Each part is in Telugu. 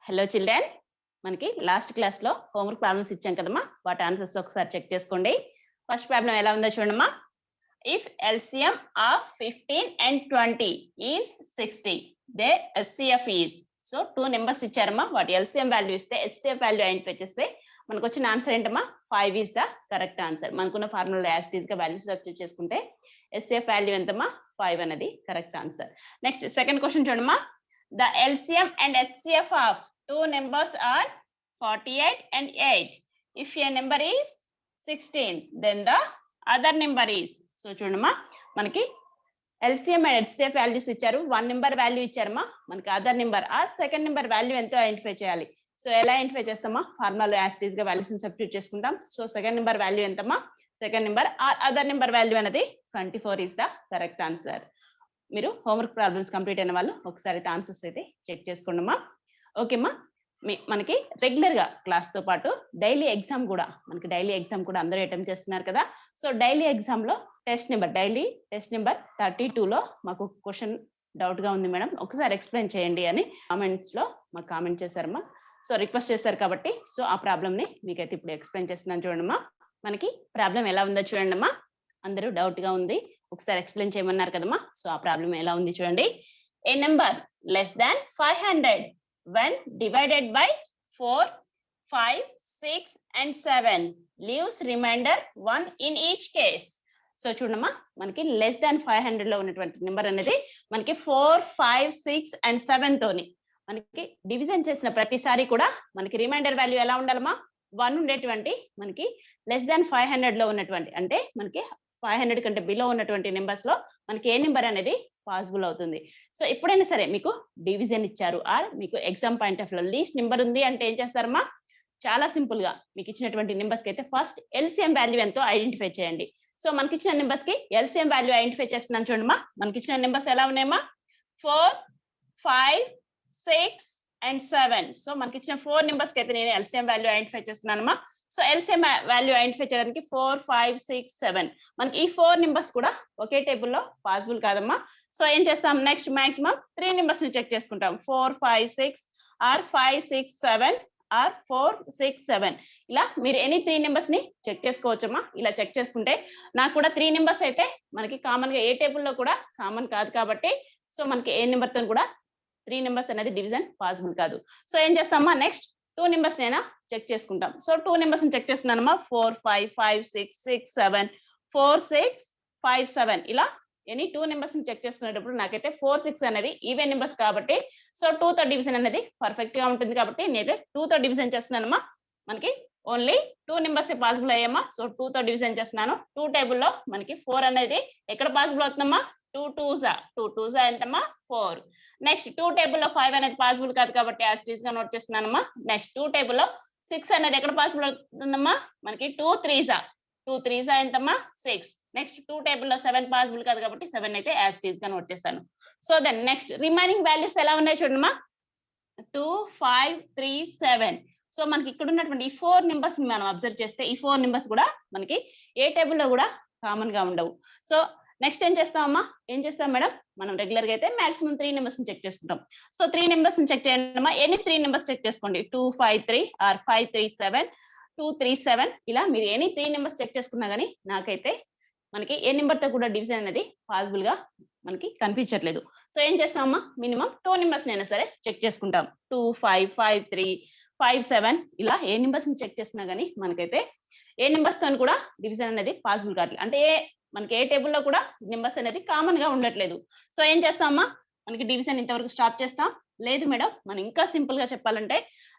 హలో చిల్డ్రన్, మనకి లాస్ట్ క్లాస్లో హోంవర్క్ ప్రాబ్లమ్స్ ఇచ్చాం కదమ్మా. వాటి ఆన్సర్స్ ఒకసారి చెక్ చేసుకోండి. ఫస్ట్ ప్రాబ్లం ఎలా ఉందో చూడమ్మా. If LCM of 15 and 20 is 60, their HCF is. So 2 numbers ఇచ్చారమ్మా. వాటి ఎల్సిఎం వాల్యూ ఇస్తే ఎస్సిఎఫ్ వాల్యూ ఐడెంటిఫై చేస్తే మనకు వచ్చిన ఆన్సర్ ఏంటమ్మా? 5 ఈజ్ ద కరెక్ట్ ఆన్సర్. మనకున్న ఫార్ములా యాజ్ టీజ్ గా వాల్యూస్ సబ్స్టిట్యూట్ చేసుకుంటే ఎస్సిఎఫ్ వాల్యూ ఎంతమ్మా? 5 అనేది correct answer. Next second question చూడమ్మా. The LCM and HCF of two numbers are 48 and 8. If a number is 16, then the other number is. So చూడమ్మా, మనకి LCM and HCF వాల్యూస్ ఇచ్చారు. 1 నెంబర్ వాల్యూ ఇచ్చారమ్మా. మనకి అదర్ నెంబర్ ఆ సెకండ్ నెంబర్ వాల్యూ ఎంతో ఐడెంటిఫై చేయాలి. సో ఎలా ఐడెంటిఫై చేస్తామా? ఫార్ములాలో యాజ్ టీజ్ గా వాల్యూస్ ని సబ్స్టిట్యూట్ చేసుకుంటాం. సో సెకండ్ నెంబర్ వాల్యూ ఎంతమ్మా? Second number other number value అనేది 24 ఈస్ ద కరెక్ట్ ఆన్సర్. మీరు హోంవర్క్ ప్రాబ్లమ్స్ కంప్లీట్ అయిన వాళ్ళు ఒకసారి ఆన్సర్స్ అయితే చెక్ చేసుకోండమ్మా. ఓకేమ్మా. మనకి రెగ్యులర్ గా క్లాస్ తో పాటు డైలీ ఎగ్జామ్ కూడా అందరూ అటెంప్ట్ చేస్తున్నారు కదా. సో డైలీ ఎగ్జామ్ లో డైలీ టెస్ట్ నెంబర్ 32లో మాకు క్వశ్చన్ డౌట్ గా ఉంది మేడం, ఒకసారి ఎక్స్ప్లెయిన్ చేయండి అని కామెంట్స్ లో మాకు కామెంట్ చేశారమ్మా. సో రిక్వెస్ట్ చేశారు కాబట్టి సో ఆ ప్రాబ్లమ్ ని మీకైతే ఇప్పుడు ఎక్స్ప్లెయిన్ చేస్తున్నాను. చూడమ్మా, మనకి ప్రాబ్లం ఎలా ఉందో చూడండి అమ్మా. అందరూ డౌట్ గా ఉంది, ఒకసారి ఎక్స్ప్లెయిన్ చేయమన్నారు కదమ్మా. సో ఆ ప్రాబ్లం ఎలా ఉంది చూడండి. A number less than 500 when divided by 4, 5, 6 and 7 leaves remainder 1 in each case. So చూడమ్మా, మనకి లెస్ దాన్ 500 లో ఉన్నటువంటి నెంబర్ అనేది మనకి 4, 5, 6 and 7 తోని మనకి డివిజన్ చేసిన ప్రతిసారి కూడా మనకి రిమైండర్ వాల్యూ ఎలా ఉండాలమ్మా? 1 ఉండేటువంటి మనకి లెస్ దాన్ 500 లో ఉన్నటువంటి, అంటే మనకి 500 కంటే బిలో ఉన్నటువంటి నెంబర్స్ లో మనకి ఏ నెంబర్ అనేది పాసిబుల్ అవుతుంది. సో ఎప్పుడైనా సరే మీకు డివిజన్ ఇచ్చారు ఆర్ మీకు ఎగ్జామ్ పాయింట్ ఆఫ్ లో లీస్ట్ నెంబర్ ఉంది అంటే ఏం చేస్తారమ్మా? చాలా సింపుల్ గా మీకు ఇచ్చినటువంటి నెంబర్స్ కి అయితే ఫస్ట్ ఎల్సిఎం వాల్యూ ఎంతో ఐడెంటిఫై చేయండి. సో మనకి ఇచ్చిన నెంబర్స్ కి ఎల్సిఎం వాల్యూ ఐడెంటిఫై చేస్తున్నాను చూడమ్మా. మనకి ఇచ్చిన నెంబర్స్ ఎలా ఉన్నాయమ్మా? 4, 5, 6 and 7. సో మనకి ఇచ్చిన 4 నెంబర్స్ కి అయితే నేను ఎల్సిఎం వాల్యూ ఐడెంటిఫై చేస్తున్నానమ్మా. సో ఎల్సిఎం వాల్యూ ఐడెంటిఫై చేయడానికి 4, 5, 6, 7 మనకి ఈ 4 నెంబర్స్ కూడా ఒకే టేబుల్ లో పాసిబుల్ కాదమ్మా. సో ఏం చేస్తాం? నెక్స్ట్ మాక్సిమం 3 నెంబర్స్ ని చెక్ చేసుకుంటాం. 4, 5, 6 ఆర్ 5, 6, 7 ఆర్ 4, 6, 7 ఇలా మీరు ఎనీ 3 నెంబర్స్ ని చెక్ చేసుకోవచ్చమ్మా. ఇలా చెక్ చేసుకుంటే నాకు కూడా 3 నెంబర్స్ అయితే మనకి కామన్ గా ఏ టేబుల్ లో కూడా కామన్ కాదు కాబట్టి సో మనకి ఏ నెంబర్ తో కూడా 3 నెంబర్స్ అనేది డివిజన్ పాసిబుల్ కాదు. సో ఏం చేస్తామా? నెక్స్ట్ 2 నెంబర్స్ నైనా చెక్ చేసుకుంటాం. సో 2 నెంబర్స్ ని చెక్ చేస్తున్నానమ్మా. 4, 5, 5, 6, 6, 7 4, 6, 5, 7 ఇలా ఎనీ 2 నెంబర్స్ ని చెక్ చేసుకునేటప్పుడు నాకైతే 4, 6 అనేది ఈవెన్ నెంబర్స్ కాబట్టి సో 2 తో డివిజన్ అనేది పర్ఫెక్ట్ గా ఉంటుంది కాబట్టి నేనైతే 2 తో డివిజన్ చేస్తున్నానమ్మా. మనకి ఓన్లీ 2 నెంబర్స్ పాసిబుల్ అయ్యామా. సో 2 తో డివిజన్ చేస్తున్నాను. 2 టేబుల్ లో మనకి 4 అనేది ఎక్కడ పాసిబుల్ అవుతుందమ్మా? 2 2s ఎంతమ్మా? 4. నెక్స్ట్ 2 టేబుల్ లో 5 అనేది పాసిబుల్ కాదు కాబట్టి యాజ్ టీజ్ గా నోట్ చేస్తున్నానమ్మా. నెక్స్ట్ 2 టేబుల్ లో 6 అనేది ఎక్కడ పాసిబుల్ అవుతుందమ్మా? మనకి 2 3s ఎంతమ్మా? 6. నెక్స్ట్ 2 టేబుల్ లో 7 పాసిబుల్ కాదు కాబట్టి 7 అయితే యాజ్ టీజ్ గా నోట్ చేశాను. So then next remaining values ఎలా ఉన్నాయి చూడమ్మా. 2, 5, 3, 7. సో మనకి ఇక్కడ ఉన్నటువంటి ఈ 4 నెంబర్స్ ని మనం అబ్జర్వ్ చేస్తే ఈ 4 నెంబర్స్ కూడా మనకి ఏ టేబుల్ లో కూడా కామన్ గా ఉండవు. సో నెక్స్ట్ ఏం చేస్తామమ్మా? ఏం చేస్తాం మేడం? మనం రెగ్యులర్ గా అయితే మాక్సిమం 3 నెంబర్స్ ని చెక్ చేసుకుంటాం. సో 3 నెంబర్స్ ని చెక్ చేయండి అమ్మా. ఎనీ 3 నెంబర్స్ చెక్ చేసుకోండి. 2, 5, 3 ఆర్ 5, 3, 7 2, 3, 7 ఇలా మీరు ఎనీ 3 నెంబర్స్ చెక్ చేసుకున్నా గానీ నాకైతే మనకి ఏ నెంబర్ తో కూడా డివిజన్ అనేది పాసిబుల్ గా మనకి కనిపించట్లేదు. సో ఏం చేస్తామమ్మా? మినిమం 2 నెంబర్స్ అయినా సరే చెక్ చేసుకుంటాం. 2, 5, 5, 3, 5, 7 ఇలా ఏ నెంబర్స్ ని చెక్ చేసినా గానీ మనకైతే ఏ నెంబర్స్ తో కూడా డివిజన్ అనేది పాసిబుల్ కావట్లేదు. అంటే మనకి ఏ టేబుల్ లో కూడా నెంబర్స్ అనేది కామన్ గా ఉండట్లేదు. సో ఏం చేస్తామమ్మా? మనకి డివిజన్ ఇంతవరకు స్టాప్ చేస్తాం. లేదు మేడం, మనం ఇంకా సింపుల్ గా చెప్పాలంటే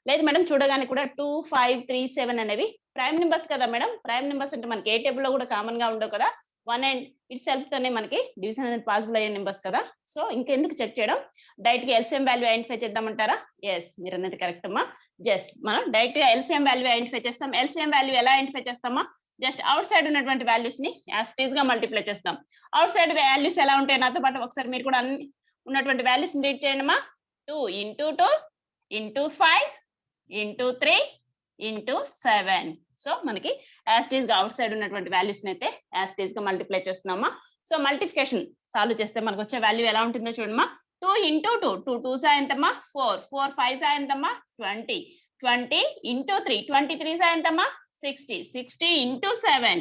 లేదు మేడం, చూడగానే కూడా 2, 5, 3, 7 అనేవి ప్రైమ్ నెంబర్స్ కదా మేడం. ప్రైమ్ నెంబర్స్ అంటే మనకి ఏ టేబుల్ లో కూడా కామన్ గా ఉండవు కదా. 1 అండ్ ఇట్ సెల్ఫ్ తోనే మనకి డివిజన్ అనేది పాసిబుల్ అయ్యే నెంబర్స్ కదా. సో ఇంకెందుకు చెక్ చేయడం, డైరెక్ట్ గా ఎల్సిఎం వాల్యూ ఐడెంటిఫై చేద్దామంటారా? ఎస్, మీరు అనేది కరెక్ట్ అమ్మా. జస్ట్ మనం డైరెక్ట్ గా ఎల్సిఎం వాల్యూ ఐడెంటిఫై చేస్తాం. ఎల్సిఎం వాల్యూ ఎలా ఐడెంటిఫై చేస్తామా? జస్ట్ అవుట్ సైడ్ ఉన్నటువంటి వాల్యూస్ ని యాజ్ టీజ్ గా మల్టిప్లై చేస్తాం. అవుట్ సైడ్ వాల్యూస్ ఎలా ఉంటాయి నాతో పాటు ఒకసారి మీరు కూడా అన్ని ఉన్నటువంటి వాల్యూస్ ని రీడ్ చేయండి అమ్మా. 2 into 2 into 5 into 3 into 7. So మనకి యాజ్ టీజ్ గా అవుట్ సైడ్ ఉన్నటువంటి వాల్యూస్ ని అయితే యాజ్ టీజ్ గా మల్టిప్లై చేస్తున్నామా. సో మల్టిప్లికేషన్ సాల్వ్ చేస్తే మనకు వచ్చే వాల్యూ ఎలా ఉంటుందో చూడమ్మా. 2 into 2, 2 2s ఎంతమ్మా 4, 4 5s ఎంతమ్మా 20, 20 into 3, 23s ఎంతమ్మా 60, 60 into 7.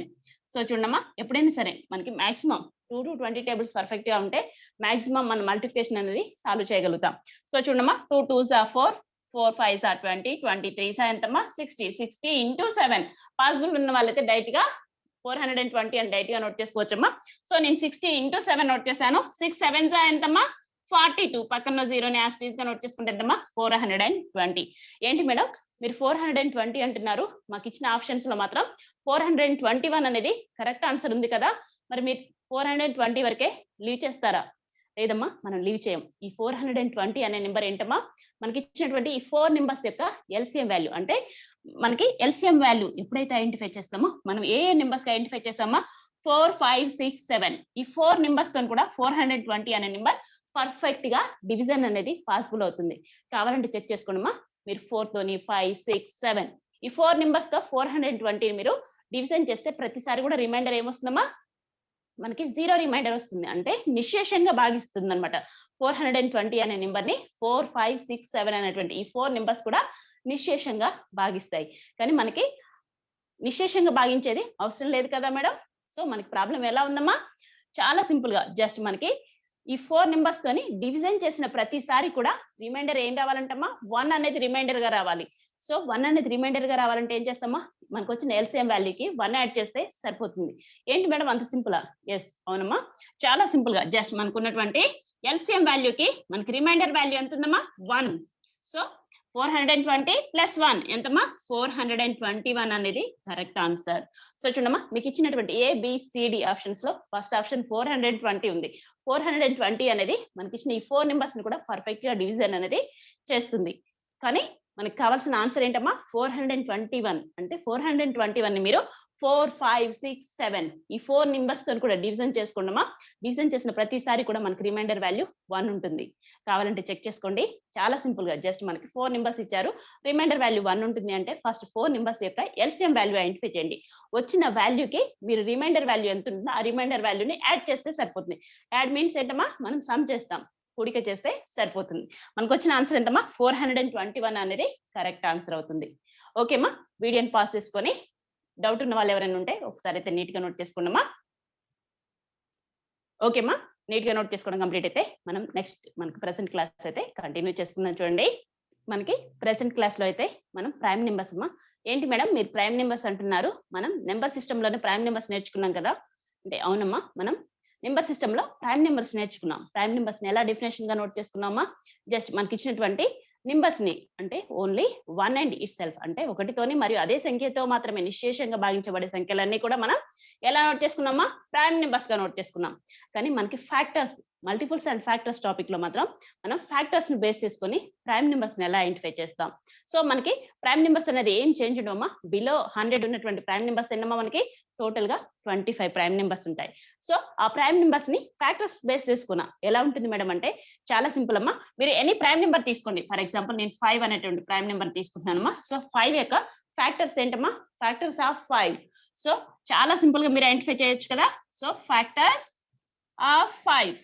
సో చూడమ్మా ఎప్పుడైనా సరే మనకి మాక్సిమం 2 to 20 టేబుల్స్ పర్ఫెక్ట్ గా ఉంటే మాక్సిమం మన మల్టిప్లికేషన్ అనేది సాల్వ్ చేయగలుగుతాం. సో చూడమ్మా 2 2s 4, 4 5s 20, 23s ఎంతమ్మా 60, 60 into 7. పాసిబుల్ ఉన్న వాళ్ళైతే డైరెక్ట్ గా 420 అని డైరెక్ట్ గా నోట్ చేసుకోవచ్చమ్మా. సో నేను 60 into 7 నోట్ చేశాను. 6 7s ఎంతమ్మా 42, పక్కన జీరోని యాస్టీస్ గా నోట్ చేసుకుంటే ఎంతమ్మా 420. ఏంటి మేడం మీరు 420 అంటున్నారు, మాకు ఇచ్చిన ఆప్షన్స్ లో మాత్రం 421 అనేది కరెక్ట్ ఆన్సర్ ఉంది కదా, మరి మీరు 420 వరకే లీవ్ చేస్తారా? లేదమ్మా, మనం లీవ్ చేయం. ఈ 420 అనే నెంబర్ ఏంటమ్మా, మనకి ఇచ్చినటువంటి ఈ 4 నెంబర్స్ యొక్క ఎల్సిఎం వాల్యూ. అంటే మనకి ఎల్సిఎం వాల్యూ ఎప్పుడైతే ఐడెంటిఫై చేస్తామో, మనం ఏ నెంబర్స్ కి ఐడెంటిఫై చేస్తామా 4 5 6 7 ఈ 4 నెంబర్స్ తో కూడా 420 అనే నెంబర్ పర్ఫెక్ట్ గా డివిజన్ అనేది పాసిబుల్ అవుతుంది. కావాలంటే చెక్ చేసుకోండమ్మా. మీరు 4 తోని 5 6 7 ఈ 4 నెంబర్స్ తో 420 మీరు డివిజన్ చేస్తే ప్రతిసారి కూడా రిమైండర్ ఏమొస్తుందమ్మా, మనకి 0 రిమైండర్ వస్తుంది. అంటే నిశ్శేషంగా భాగిస్తుంది అనమాట. 420 అనే నెంబర్ ని 4 5 6 7 అనేటువంటి ఈ 4 నెంబర్స్ కూడా నిశ్శేషంగా భాగిస్తాయి. కానీ మనకి నిశ్శేషంగా భాగించేది అవసరం లేదు కదా మేడం. సో మనకి ప్రాబ్లం ఎలా ఉందమ్మా, చాలా సింపుల్ గా జస్ట్ మనకి ఈ 4 నెంబర్స్ తోని డివిజన్ చేసిన ప్రతిసారి కూడా రిమైండర్ ఏం రావాలంటమ్మా 1 అనేది రిమైండర్ గా రావాలి. సో 1 అనేది రిమైండర్ గా రావాలంటే ఏం చేస్తామా, మనకు వచ్చిన ఎల్సిఎం వాల్యూకి 1 యాడ్ చేస్తే సరిపోతుంది. ఏంటి మేడం అంత సింపులా? ఎస్ అవునమ్మా, చాలా సింపుల్ గా జస్ట్ మనకున్నటువంటి ఎల్సిఎం వాల్యూకి మనకి రిమైండర్ వాల్యూ ఎంత ఉందమ్మా 1. సో 420 ప్లస్ 1 ఎంతమ్మా 421 అనేది కరెక్ట్ ఆన్సర్. సో చూడమ్మా, మీకు ఇచ్చినటువంటి ఏబిసిడి ఆప్షన్స్ లో ఫస్ట్ ఆప్షన్ 420 ఉంది. 420 అనేది మనకి ఇచ్చిన ఈ 4 నెంబర్స్ ని కూడా పర్ఫెక్ట్ గా డివిజన్ అనేది చేస్తుంది. కానీ మనకి కావాల్సిన ఆన్సర్ ఏంటమ్మా 421. అంటే 421 ని మీరు 4 5 6 7 ఈ 4 నెంబర్స్ తో కూడా డివిజన్ చేసుకోండమ్మా. డివిజన్ చేసిన ప్రతిసారి కూడా మనకి రిమైండర్ వాల్యూ 1 ఉంటుంది. కావాలంటే చెక్ చేసుకోండి. చాలా సింపుల్ గా జస్ట్ మనకి 4 నెంబర్స్ ఇచ్చారు, రిమైండర్ వాల్యూ 1 ఉంటుంది. అంటే ఫస్ట్ 4 నెంబర్స్ యొక్క ఎల్సిఎం వాల్యూ ఐడెంటిఫై చేయండి. వచ్చిన వాల్యూకి మీరు రిమైండర్ వాల్యూ ఎంత ఉంటుందో ఆ రిమైండర్ వాల్యూని యాడ్ చేస్తే సరిపోతుంది. యాడ్ మీన్స్ ఏంటమ్మా, మనం సమ్ చేస్తాం, కూడిక చేస్తే సరిపోతుంది. మనకు వచ్చిన ఆన్సర్ ఎంతమ్మా 421 అనేది కరెక్ట్ ఆన్సర్ అవుతుంది. ఓకేమ్మా, వీడియోని పాస్ చేసుకొని డౌట్ ఉన్న వాళ్ళు ఎవరైనా ఉంటే ఒకసారి అయితే నీట్ గా నోట్ చేసుకున్నామా. ఓకేమ్మా, నీట్ గా నోట్ చేసుకోవడం కంప్లీట్ అయితే మనం నెక్స్ట్ మనకి ప్రెసెంట్ క్లాస్ అయితే కంటిన్యూ చేసుకుందాం. చూడండి, మనకి ప్రెసెంట్ క్లాస్ లో అయితే మనం ప్రైమ్ నెంబర్స్ అమ్మా. ఏంటి మేడం మీరు ప్రైమ్ నెంబర్స్ అంటున్నారు, మనం నెంబర్ సిస్టమ్ లోనే ప్రైమ్ నెంబర్స్ నేర్చుకున్నాం కదా అంటే అవునమ్మా, మనం నెంబర్ సిస్టమ్ లో ప్రైమ్ నెంబర్స్ నేర్చుకున్నాం. ప్రైమ్ నెంబర్స్ ని ఎలా డెఫినేషన్ గా నోట్ చేసుకున్నామా, జస్ట్ మనకి ఇచ్చినటువంటి నెంబర్స్ ని అంటే ఓన్లీ 1 అండ్ ఇట్ సెల్ఫ్ అంటే ఒకటితోని మరియు అదే సంఖ్యతో మాత్రమే నిశ్శేషంగా భాగించబడే సంఖ్యలన్నీ కూడా మనం ఎలా నోట్ చేసుకున్నామా ప్రైమ్ నెంబర్స్ గా నోట్ చేసుకున్నాం. కానీ మనకి factors, multiples and factors topic లో మాత్రం మనం ఫ్యాక్టర్స్ ని బేస్ చేసుకొని ప్రైమ్ నెంబర్స్ ని ఎలా ఐడెంటిఫై చేస్తాం. సో మనకి ప్రైమ్ నెంబర్స్ అనేది ఏం చేంజ్ ఉండవమ్మా, బిలో 100 ఉన్నటువంటి ప్రైమ్ నెంబర్స్ ఎన్నమ్మా మనకి టోటల్ గా 25 ప్రైమ్ నెంబర్స్ ఉంటాయి. సో ఆ ప్రైమ్ నెంబర్స్ ని ఫ్యాక్టర్స్ బేస్ చేసుకున్నా ఎలా ఉంటుంది మేడం అంటే చాలా సింపుల్ అమ్మా. మీరు ఎనీ ప్రైమ్ నెంబర్ తీసుకోండి. ఫర్ ఎగ్జాంపుల్ నేను 5 అనేటువంటి ప్రైమ్ నెంబర్ తీసుకుంటున్నానమ్మా. సో 5 యొక్క ఫ్యాక్టర్స్ ఏంటమ్మా, ఫ్యాక్టర్స్ ఆఫ్ 5. సో చాలా సింపుల్ గా మీరు ఐడెంటిఫై చేయొచ్చు కదా. సో ఫ్యాక్టర్స్ ఆఫ్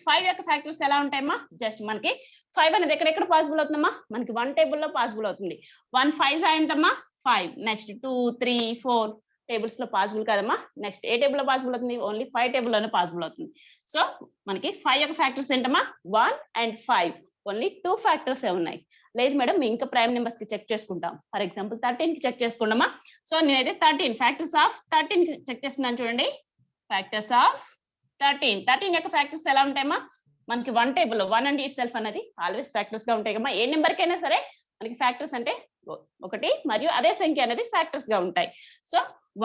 5 యొక్క ఫ్యాక్టర్స్ ఎలా ఉంటాయమ్మా, జస్ట్ మనకి 5 అనేది ఎక్కడెక్కడ పాసిబుల్ అవుతుందమ్మా, మనకి 1 టేబుల్ లో పాసిబుల్ అవుతుంది. 1 5 ఎంతమ్మా 5, నెక్స్ట్ 2 3 4 టేబుల్స్ లో పాసిబుల్ కాదమ్మా. నెక్స్ట్ ఏ టేబుల్ లో పాసిబుల్ అవుతుంది, ఓన్లీ 5 టేబుల్ లోనే పాసిబుల్ అవుతుంది. సో మనకి 5 యొక్క ఫ్యాక్టర్స్ ఏంటమ్మా 1 and 5, ఓన్లీ 2 ఫ్యాక్టర్స్ ఏ ఉన్నాయి. లేదు మేడం ఇంకా ప్రైమ్ నెంబర్స్ కి చెక్ చేసుకుంటాం. ఫర్ ఎగ్జాంపుల్ 13 కి చెక్ చేసుకుంటామా. సో నేనైతే 13 ఫ్యాక్టర్స్ ఆఫ్ 13 కి చెక్ చేస్తున్నాను. చూడండి, ఫ్యాక్టర్స్ ఆఫ్ 13 యొక్క ఫ్యాక్టర్స్ ఎలా ఉంటాయమ్మా, మనకి 1 టేబుల్ 1 అండ్ ఇట్ సెల్ఫ్ అనేది ఆల్వేస్ ఫ్యాక్టర్స్ గా ఉంటాయి కమ్మా. ఏ నెంబర్ కైనా సరే మనకి ఫ్యాక్టర్స్ అంటే ఒకటి మరియు అదే సంఖ్య అనేది ఫ్యాక్టర్స్ గా ఉంటాయి. సో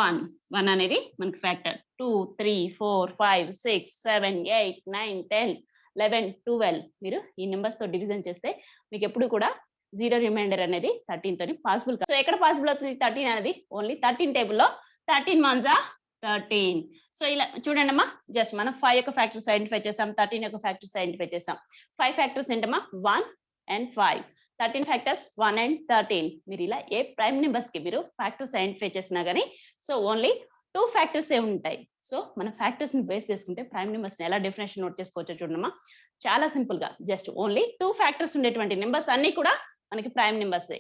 1 అనేది మనకి ఫ్యాక్టర్, 2 3 4 5 6 7 8 9 10 11 12 మీరు ఈ నెంబర్స్ తో డివిజన్ చేస్తే మీకు ఎప్పుడు కూడా 0 రిమైండర్ అనేది 13 తోని పాసిబుల్. సో ఎక్కడ పాసిబుల్ అవుతుంది 13 అనేది, ఓన్లీ 13 టేబుల్లో 13 1s are 13. సో ఇలా చూడండి అమ్మా, జస్ట్ మనం 5 యొక్క ఫ్యాక్టర్స్ ఐడెంటిఫై చేసాం, 13 యొక్క ఫ్యాక్టర్స్ ఐడెంటిఫై చేసాం. 5 ఫ్యాక్టర్స్ ఏంటమ్మా 1 and 5, 13 ఫ్యాక్టర్స్ 1 and 13. మీరు ఇలా ఏ ప్రైమ్ నెంబర్స్ కి మీరు ఫ్యాక్టర్స్ ఐడెంటిఫై చేసినా గానీ సో ఓన్లీ 2 ఫ్యాక్టర్స్ ఏ ఉంటాయి. సో మన ఫ్యాక్టర్స్ ని బేస్ చేసుకుంటే ప్రైమ్ నెంబర్స్ ని ఎలా డెఫినేషన్ నోట్ చేసుకోవచ్చో చూడమ్మా. చాలా సింపుల్ గా జస్ట్ ఓన్లీ 2 ఫ్యాక్టర్స్ ఉండేటువంటి నెంబర్స్ అన్ని కూడా మనకి ప్రైమ్ నెంబర్స్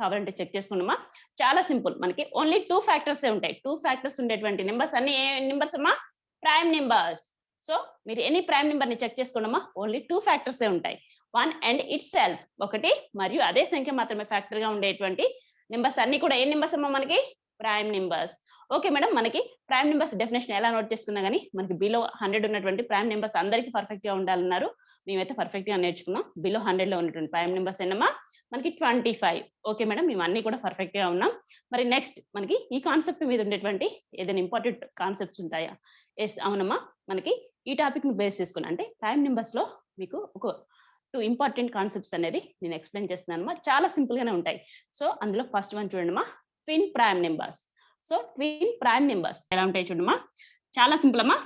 కావాలంటే చెక్ చేసుకున్నామా. చాలా సింపుల్, మనకి ఓన్లీ 2 ఫ్యాక్టర్స్ ఉంటాయి. 2 ఫ్యాక్టర్స్ ఉండేటువంటి నెంబర్స్ అన్ని ఏ నెంబర్స్ అమ్మా? Prime numbers. సో మీరు ఎనీ ప్రైమ్ నెంబర్ ని చెక్ చేసుకున్నామా, ఓన్లీ 2 ఫ్యాక్టర్స్ ఉంటాయి. 1 అండ్ ఇట్ సెల్ఫ్, ఒకటి మరియు అదే సంఖ్య మాత్రమే ఫ్యాక్టర్ గా ఉండేటువంటి నెంబర్స్ అన్ని కూడా ఏ నెంబర్స్ అమ్మా? మనకి ప్రైమ్ నెంబర్స్. ఓకే మేడం, మనకి ప్రైమ్ నెంబర్స్ డెఫినేషన్ ఎలా నోట్ చేసుకున్నా గానీ మనకి బిలో 100 ఉన్నటువంటి ప్రైమ్ నెంబర్స్ అందరికీ పర్ఫెక్ట్ గా ఉండాలన్నారు. మేమైతే పర్ఫెక్ట్ గా నేర్చుకున్నాం. బిలో 100 లో ఉన్నటువంటి ప్రైమ్ నెంబర్స్ ఏనమ్మా? మనకి 25. ఓకే మేడం, మేము అన్ని కూడా పర్ఫెక్ట్ గా ఉన్నాం. మరి నెక్స్ట్ మనకి ఈ కాన్సెప్ట్ మీద ఉండేటువంటి ఏదైనా ఇంపార్టెంట్ కాన్సెప్ట్స్ ఉంటాయా? ఎస్, అవునమ్మా. మనకి ఈ టాపిక్ ని బేస్ చేసుకుని అంటే ప్రైమ్ నెంబర్స్ లో మీకు ఒక 2 ఇంపార్టెంట్ కాన్సెప్ట్స్ అనేది నేను ఎక్స్ప్లెయిన్ చేస్తున్నానమ్మా. చాలా సింపుల్ గానే ఉంటాయి. సో అందులో ఫస్ట్ వన్ చూడండిమా, twin prime numbers. So twin prime numbers ఎలా ఉంటాయి చూడమ్మా, చాలా సింపుల్ అమ్మా.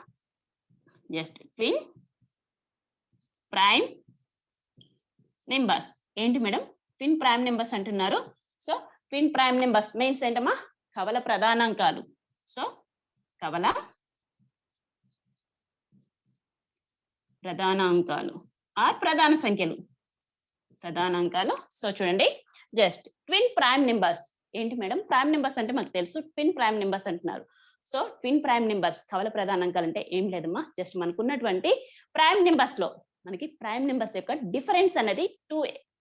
Just twin prime numbers. ఏంటి మేడం ట్విన్ ప్రైమ్ నెంబర్స్ అంటున్నారు? So twin prime numbers means ఏంటమ్మా? కవల ప్రధానాంకాలు. సో కవల ప్రధానాంకాలు ఆర్ ప్రధాన సంఖ్యలు, ప్రధానాంకాలు. సో చూడండి, జస్ట్ ట్విన్ ప్రైమ్ నెంబర్స్. ఏంటి మేడం ప్రైమ్ నెంబర్స్ అంటే మనకు తెలుసు, ట్విన్ ప్రైమ్ నెంబర్స్ అంటున్నారు. సో ట్విన్ ప్రైమ్ నెంబర్స్ కవల ప్రధానాంకాలు అంటే ఏం లేదమ్మా, జస్ట్ మనకున్నటువంటి ప్రైమ్ నెంబర్స్ లో మనకి ప్రైమ్ నెంబర్స్ యొక్క డిఫరెన్స్ అనేది 2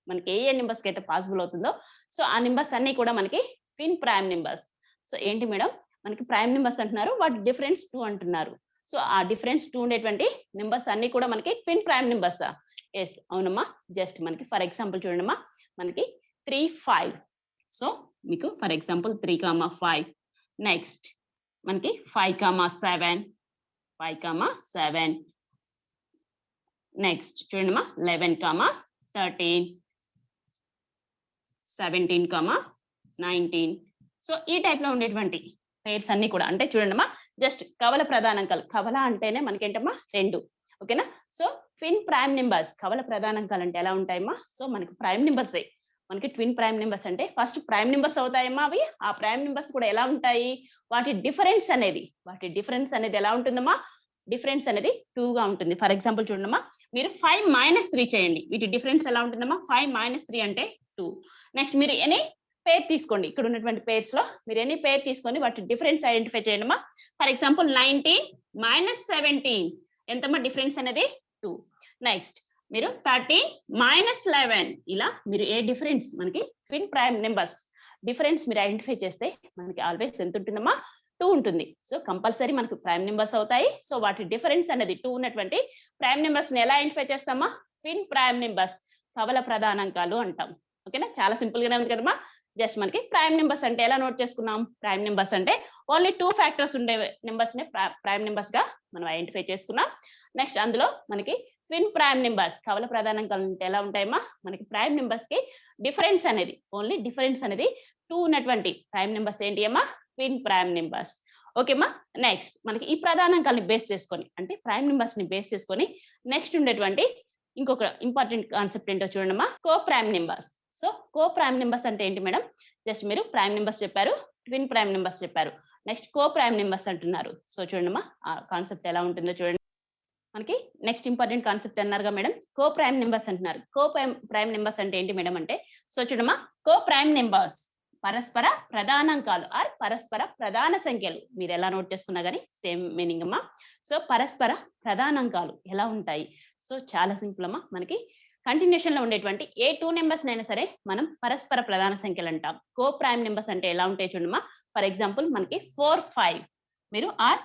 మనకి ఏ నెంబర్స్ కి అయితే పాసిబుల్ అవుతుందో సో ఆ నెంబర్స్ అన్ని కూడా మనకి ట్విన్ ప్రైమ్ నెంబర్స్. సో ఏంటి మేడం మనకి ప్రైమ్ నెంబర్స్ అంటున్నారు, వాటి డిఫరెన్స్ 2 అంటున్నారు. సో ఆ డిఫరెన్స్ 2 ఉండేటువంటి నెంబర్స్ అన్ని కూడా మనకి ట్విన్ ప్రైమ్ నెంబర్స్. ఎస్, అవునమ్మా. జస్ట్ మనకి ఫర్ ఎగ్జాంపుల్ చూడండమ్మా, మనకి 3, 5. సో మీకు ఫర్ ఎగ్జాంపుల్ 3, 5. నెక్స్ట్ మనకి 5, 7. నెక్స్ట్ చూడండమ్మా 11, 13, 17, 19. సో ఈ టైప్ లో ఉండేటువంటి పేర్స్ అన్ని కూడా అంటే చూడండమ్మా, జస్ట్ కవల ప్రధానాంకాలు. కవల అంటేనే మనకి ఏంటమ్మా 2. ఓకేనా? సో ట్విన్ ప్రైమ్ నెంబర్స్ కవల ప్రధానాంకాలు అంటే ఎలా ఉంటాయమ్మా? సో మనకి ప్రైమ్ నెంబర్స్ మనకి ట్విన్ ప్రైమ్ నెంబర్స్ అంటే ఫస్ట్ ప్రైమ్ నెంబర్స్ అవుతాయమ్మా అవి. ఆ ప్రైమ్ నెంబర్స్ కూడా ఎలా ఉంటాయి, వాటి డిఫరెన్స్ అనేది ఎలా ఉంటుందమ్మా? డిఫరెన్స్ అనేది 2 గా ఉంటుంది. ఫర్ ఎగ్జాంపుల్ చూడమ్మా, మీరు 5 - 3 చేయండి, వీటి డిఫరెన్స్ ఎలా ఉంటుందమ్మా? 5 - 3 అంటే 2. నెక్స్ట్ మీరు ఎనీ పేర్ తీసుకోండి, ఇక్కడ ఉన్నటువంటి పేర్స్ లో మీరు ఎనీ పేర్ తీసుకొని వాటి డిఫరెన్స్ ఐడెంటిఫై చేయండి. ఫర్ ఎగ్జాంపుల్ 19 - 17 ఎంతమ్మా డిఫరెన్స్ అనేది? 2. నెక్స్ట్ మీరు 13 - 11 ఇలా మీరు ఏ డిఫరెన్స్ మనకి ట్విన్ ప్రైమ్ నెంబర్స్ డిఫరెన్స్ మీరు ఐడెంటిఫై చేస్తే మనకి ఆల్వేస్ ఎంత ఉంటుందమ్మా? 2 ఉంటుంది. సో కంపల్సరీ మనకు ప్రైమ్ నెంబర్స్ అవుతాయి. సో వాటి డిఫరెన్స్ అనేది 2 ఉన్నటువంటి ప్రైమ్ నెంబర్స్ ని ఎలా ఐడెంటిఫై చేస్తామా? ట్విన్ ప్రైమ్ నెంబర్స్ కవల ప్రధానాంకాలు అంటాం. ఓకేనా? చాలా సింపుల్ గానే ఉంది కదమ్మా. జస్ట్ మనకి ప్రైమ్ నెంబర్స్ అంటే ఎలా నోట్ చేసుకున్నాం? ప్రైమ్ నెంబర్స్ అంటే ఓన్లీ 2 ఫ్యాక్టర్స్ ఉండే నెంబర్స్ ని ప్రైమ్ నెంబర్స్ గా మనం ఐడెంటిఫై చేసుకున్నాం. నెక్స్ట్ అందులో మనకి ట్విన్ ప్రైమ్ నెంబర్స్ కవల ప్రధానాంకాలు అంటే ఎలా ఉంటాయమ్మా? మనకి ప్రైమ్ నెంబర్స్ కి డిఫరెన్స్ అనేది ఓన్లీ డిఫరెన్స్ అనేది 2 ఉన్నటువంటి ప్రైమ్ నెంబర్స్ ఏంటి అమ్మా? Twin prime numbers. ఓకేమ్మా. నెక్స్ట్ మనకి ఈ ప్రధానాంకాలని బేస్ చేసుకొని అంటే ప్రైమ్ నెంబర్స్ ని బేస్ చేసుకొని నెక్స్ట్ ఉండేటువంటి ఇంకొక ఇంపార్టెంట్ కాన్సెప్ట్ ఏంటో చూడమ్మా, co prime numbers. So co prime numbers అంటే ఏంటి మేడం? జస్ట్ మీరు ప్రైమ్ నెంబర్స్ చెప్పారు, ట్విన్ ప్రైమ్ నెంబర్స్ చెప్పారు, నెక్స్ట్ కో ప్రైమ్ నెంబర్స్ అంటున్నారు. సో చూడమ్మా ఆ కాన్సెప్ట్ ఎలా ఉంటుందో చూడండి. మనకి నెక్స్ట్ ఇంపార్టెంట్ కాన్సెప్ట్ అన్నారుగా మేడం, కో ప్రైమ్ నెంబర్స్ అంటున్నారు. కో ప్రైమ్ నెంబర్స్ అంటే ఏంటి మేడం అంటే, సో చూడమ్మా కో ప్రైమ్ నెంబర్స్ పరస్పర ప్రధానాంకాలు ఆర్ పరస్పర ప్రధాన సంఖ్యలు. మీరు ఎలా నోట్ చేసుకున్నా కానీ సేమ్ మీనింగ్ అమ్మా. సో పరస్పర ప్రధానాంకాలు ఎలా ఉంటాయి? సో చాలా సింపుల్ అమ్మా. మనకి కంటిన్యూషన్ లో ఉండేటువంటి ఏ 2 నెంబర్స్ అయినా సరే మనం పరస్పర ప్రధాన సంఖ్యలు అంటాం. కో ప్రైమ్ నెంబర్స్ అంటే ఎలా ఉంటాయి చూడమ్మా. ఫర్ ఎగ్జాంపుల్ మనకి 4, 5 మీరు ఆర్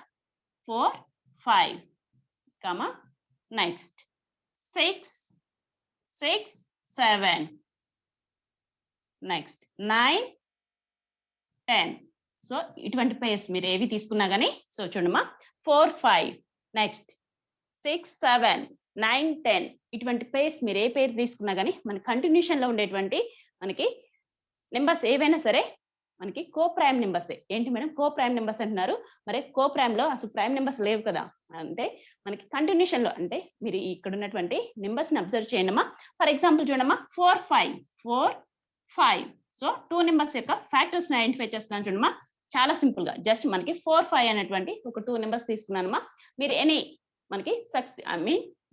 4, 5 నెక్స్ట్ 6, 7 నెక్స్ట్ 9, 10. సో ఇటువంటి పేర్స్ మీరు ఏవి తీసుకున్నా కానీ సో చూడమ్మా 4, 5 నెక్స్ట్ 6, 7, 9, 10 ఇటువంటి పేర్స్ మీరు ఏ పేరు తీసుకున్నా కానీ మన కంటిన్యూషన్ లో ఉండేటువంటి మనకి నెంబర్స్ ఏవైనా సరే మనకి కో ప్రైమ్ నెంబర్స్. ఏంటి మేడం కో ప్రైమ్ నెంబర్స్ అంటున్నారు? మరి కో ప్రైమ్ లో అసలు ప్రైమ్ నెంబర్స్ లేవు కదా, అంటే మనకి కంటిన్యూషన్ లో అంటే మీరు ఇక్కడ ఉన్నటువంటి నెంబర్స్ ని అబ్జర్వ్ చేయండమ్మా. ఫర్ ఎగ్జాంపుల్ చూడమ్మా 4, 5. సో 2 నెంబర్స్ యొక్క ఫ్యాక్టర్స్ ని ఐడెంటిఫై చేస్తున్నాను చూడమ్మా. చాలా సింపుల్ గా జస్ట్ మనకి 4, 5 అనేటువంటి ఒక 2 నెంబర్స్ తీసుకున్నానమ్మా. మీరు ఎనీ మనకి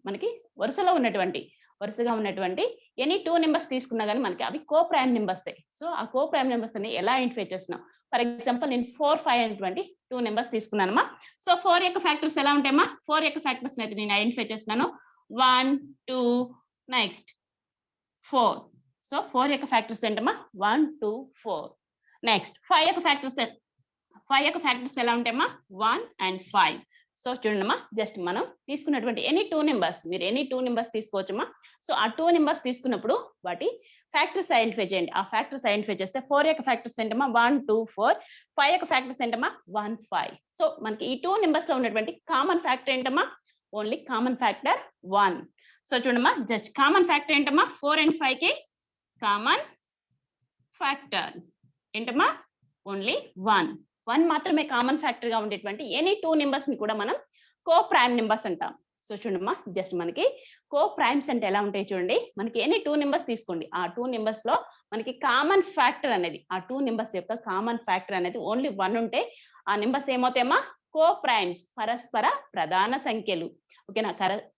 మనకి వరుసగా ఉన్నటువంటి ఎనీ 2 నెంబర్స్ తీసుకున్నా గానీ మనకి అవి కో ప్రైమ్ నెంబర్సే. సో ఆ కో ప్రైమ్ నెంబర్స్ అని ఎలా ఐడెంటిఫై చేస్తున్నాం? ఫర్ ఎగ్జాంపుల్ నేను 4, 5 అనేటువంటి 2 నెంబర్స్ తీసుకున్నానమ్మా. సో 4 యొక్క ఫ్యాక్టర్స్ ఎలా ఉంటాయమ్మా? 4 యొక్క ఫ్యాక్టర్స్ అయితే నేను ఐడెంటిఫై చేస్తున్నాను. 1, 2 నెక్స్ట్ 4. సో 4 యొక్క ఫ్యాక్టర్స్ ఏంటమ్మా? 1, 2, 4. నెక్స్ట్ 5 యొక్క ఫ్యాక్టర్స్ ఎలా ఉంటాయమ్మా? 1 and 5. సో చూడండమ్మా, జస్ట్ మనం తీసుకున్నటువంటి ఎనీ 2 నెంబర్స్, మీరు ఎనీ 2 నెంబర్స్ తీసుకోవచ్చమ్మా. సో ఆ 2 నెంబర్స్ తీసుకున్నప్పుడు వాటి ఫ్యాక్టర్స్ ఐడెంటిఫై చేయండి. ఆ ఫ్యాక్టర్స్ ఐడెంటిఫై చేస్తే 4 యొక్క ఫ్యాక్టర్స్ ఏంటమ్మా? 1, 2, 4. 5 యొక్క ఫ్యాక్టర్స్ ఏంటమ్మా? 1, 5. సో మనకి ఈ 2 నెంబర్స్ లో ఉన్నటువంటి కామన్ ఫ్యాక్టర్ ఏంటమ్మా? Only common factor 1. సో చూడమ్మా, జస్ట్ కామన్ ఫ్యాక్టర్ ఏంటమ్మా? 4 and 5 కి కామన్ ఫ్యాక్టర్ ఏంటమ్మా? ఓన్లీ 1 మాత్రమే కామన్ ఫ్యాక్టర్ గా ఉండేటువంటి ఎనీ 2 నెంబర్స్ ని కూడా మనం కో ప్రైమ్ నెంబర్స్ అంటాం. సో చూడమ్మా, జస్ట్ మనకి కో ప్రైమ్స్ అంటే ఎలా ఉంటాయి చూడండి. మనకి ఎనీ 2 నెంబర్స్ తీసుకోండి. ఆ 2 నెంబర్స్ లో మనకి కామన్ ఫ్యాక్టర్ అనేది, ఆ 2 నెంబర్స్ యొక్క కామన్ ఫ్యాక్టర్ అనేది ఓన్లీ 1 ఉంటే ఆ నెంబర్స్ ఏమవుతాయమ్మా? కో ప్రైమ్స్, పరస్పర ప్రధాన సంఖ్యలు. ఓకేనా?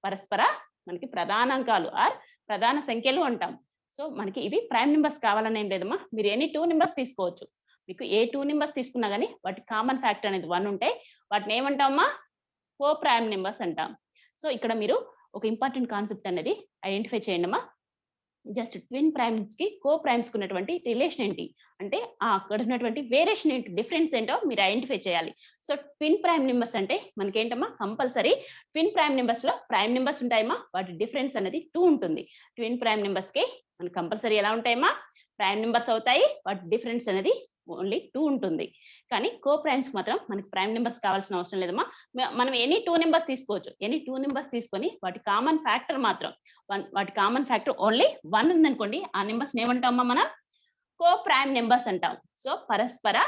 పరస్పర మనకి ప్రధానాంకాలు ఆర్ ప్రధాన సంఖ్యలు అంటాం. సో మనకి ఇవి ప్రైమ్ నెంబర్స్ కావాలని ఏం లేదమ్మా. మీరు ఎనీ 2 నెంబర్స్ తీసుకోవచ్చు. మీకు ఏ 2 నెంబర్స్ తీసుకున్నా గానీ వాటి కామన్ ఫ్యాక్టర్ అనేది 1 ఉంటే వాటిని ఏమంటామా? కో ప్రైమ్ నెంబర్స్ అంటాం. సో ఇక్కడ మీరు ఒక ఇంపార్టెంట్ కాన్సెప్ట్ అనేది ఐడెంటిఫై చేయండి అమ్మా. జస్ట్ ట్విన్ ప్రైమ్స్ కి కో ప్రైమ్స్ కి ఉన్నటువంటి రిలేషన్ ఏంటి అంటే అక్కడ ఉన్నటువంటి వేరియేషన్ ఏంటి, డిఫరెన్స్ ఏంటో మీరు ఐడెంటిఫై చేయాలి. సో ట్విన్ ప్రైమ్ నెంబర్స్ అంటే మనకి ఏంటమ్మా? కంపల్సరీ ట్విన్ ప్రైమ్ నెంబర్స్ లో ప్రైమ్ నెంబర్స్ ఉంటాయమ్మా. వాటి డిఫరెన్స్ అనేది 2 ఉంటుంది. ట్విన్ ప్రైమ్ నెంబర్స్ కి మనకి కంపల్సరీ ఎలా ఉంటాయమ్మా? ప్రైమ్ నెంబర్స్ అవుతాయి. వాటి డిఫరెన్స్ అనేది ఓన్లీ 2 ఉంటుంది. కానీ కో ప్రైమ్స్ మాత్రం మనకి ప్రైమ్ నెంబర్స్ కావాల్సిన అవసరం లేదమ్మా. మనం ఎనీ 2 నెంబర్స్ తీసుకోవచ్చు. ఎనీ 2 నెంబర్స్ తీసుకొని వాటి కామన్ ఫ్యాక్టర్ మాత్రం వాటి కామన్ ఫ్యాక్టర్ ఓన్లీ 1 ఉందనుకోండి, ఆ నెంబర్స్ ఏమంటామా? మనం కో ప్రైమ్ నెంబర్స్ అంటాం. సో పరస్పర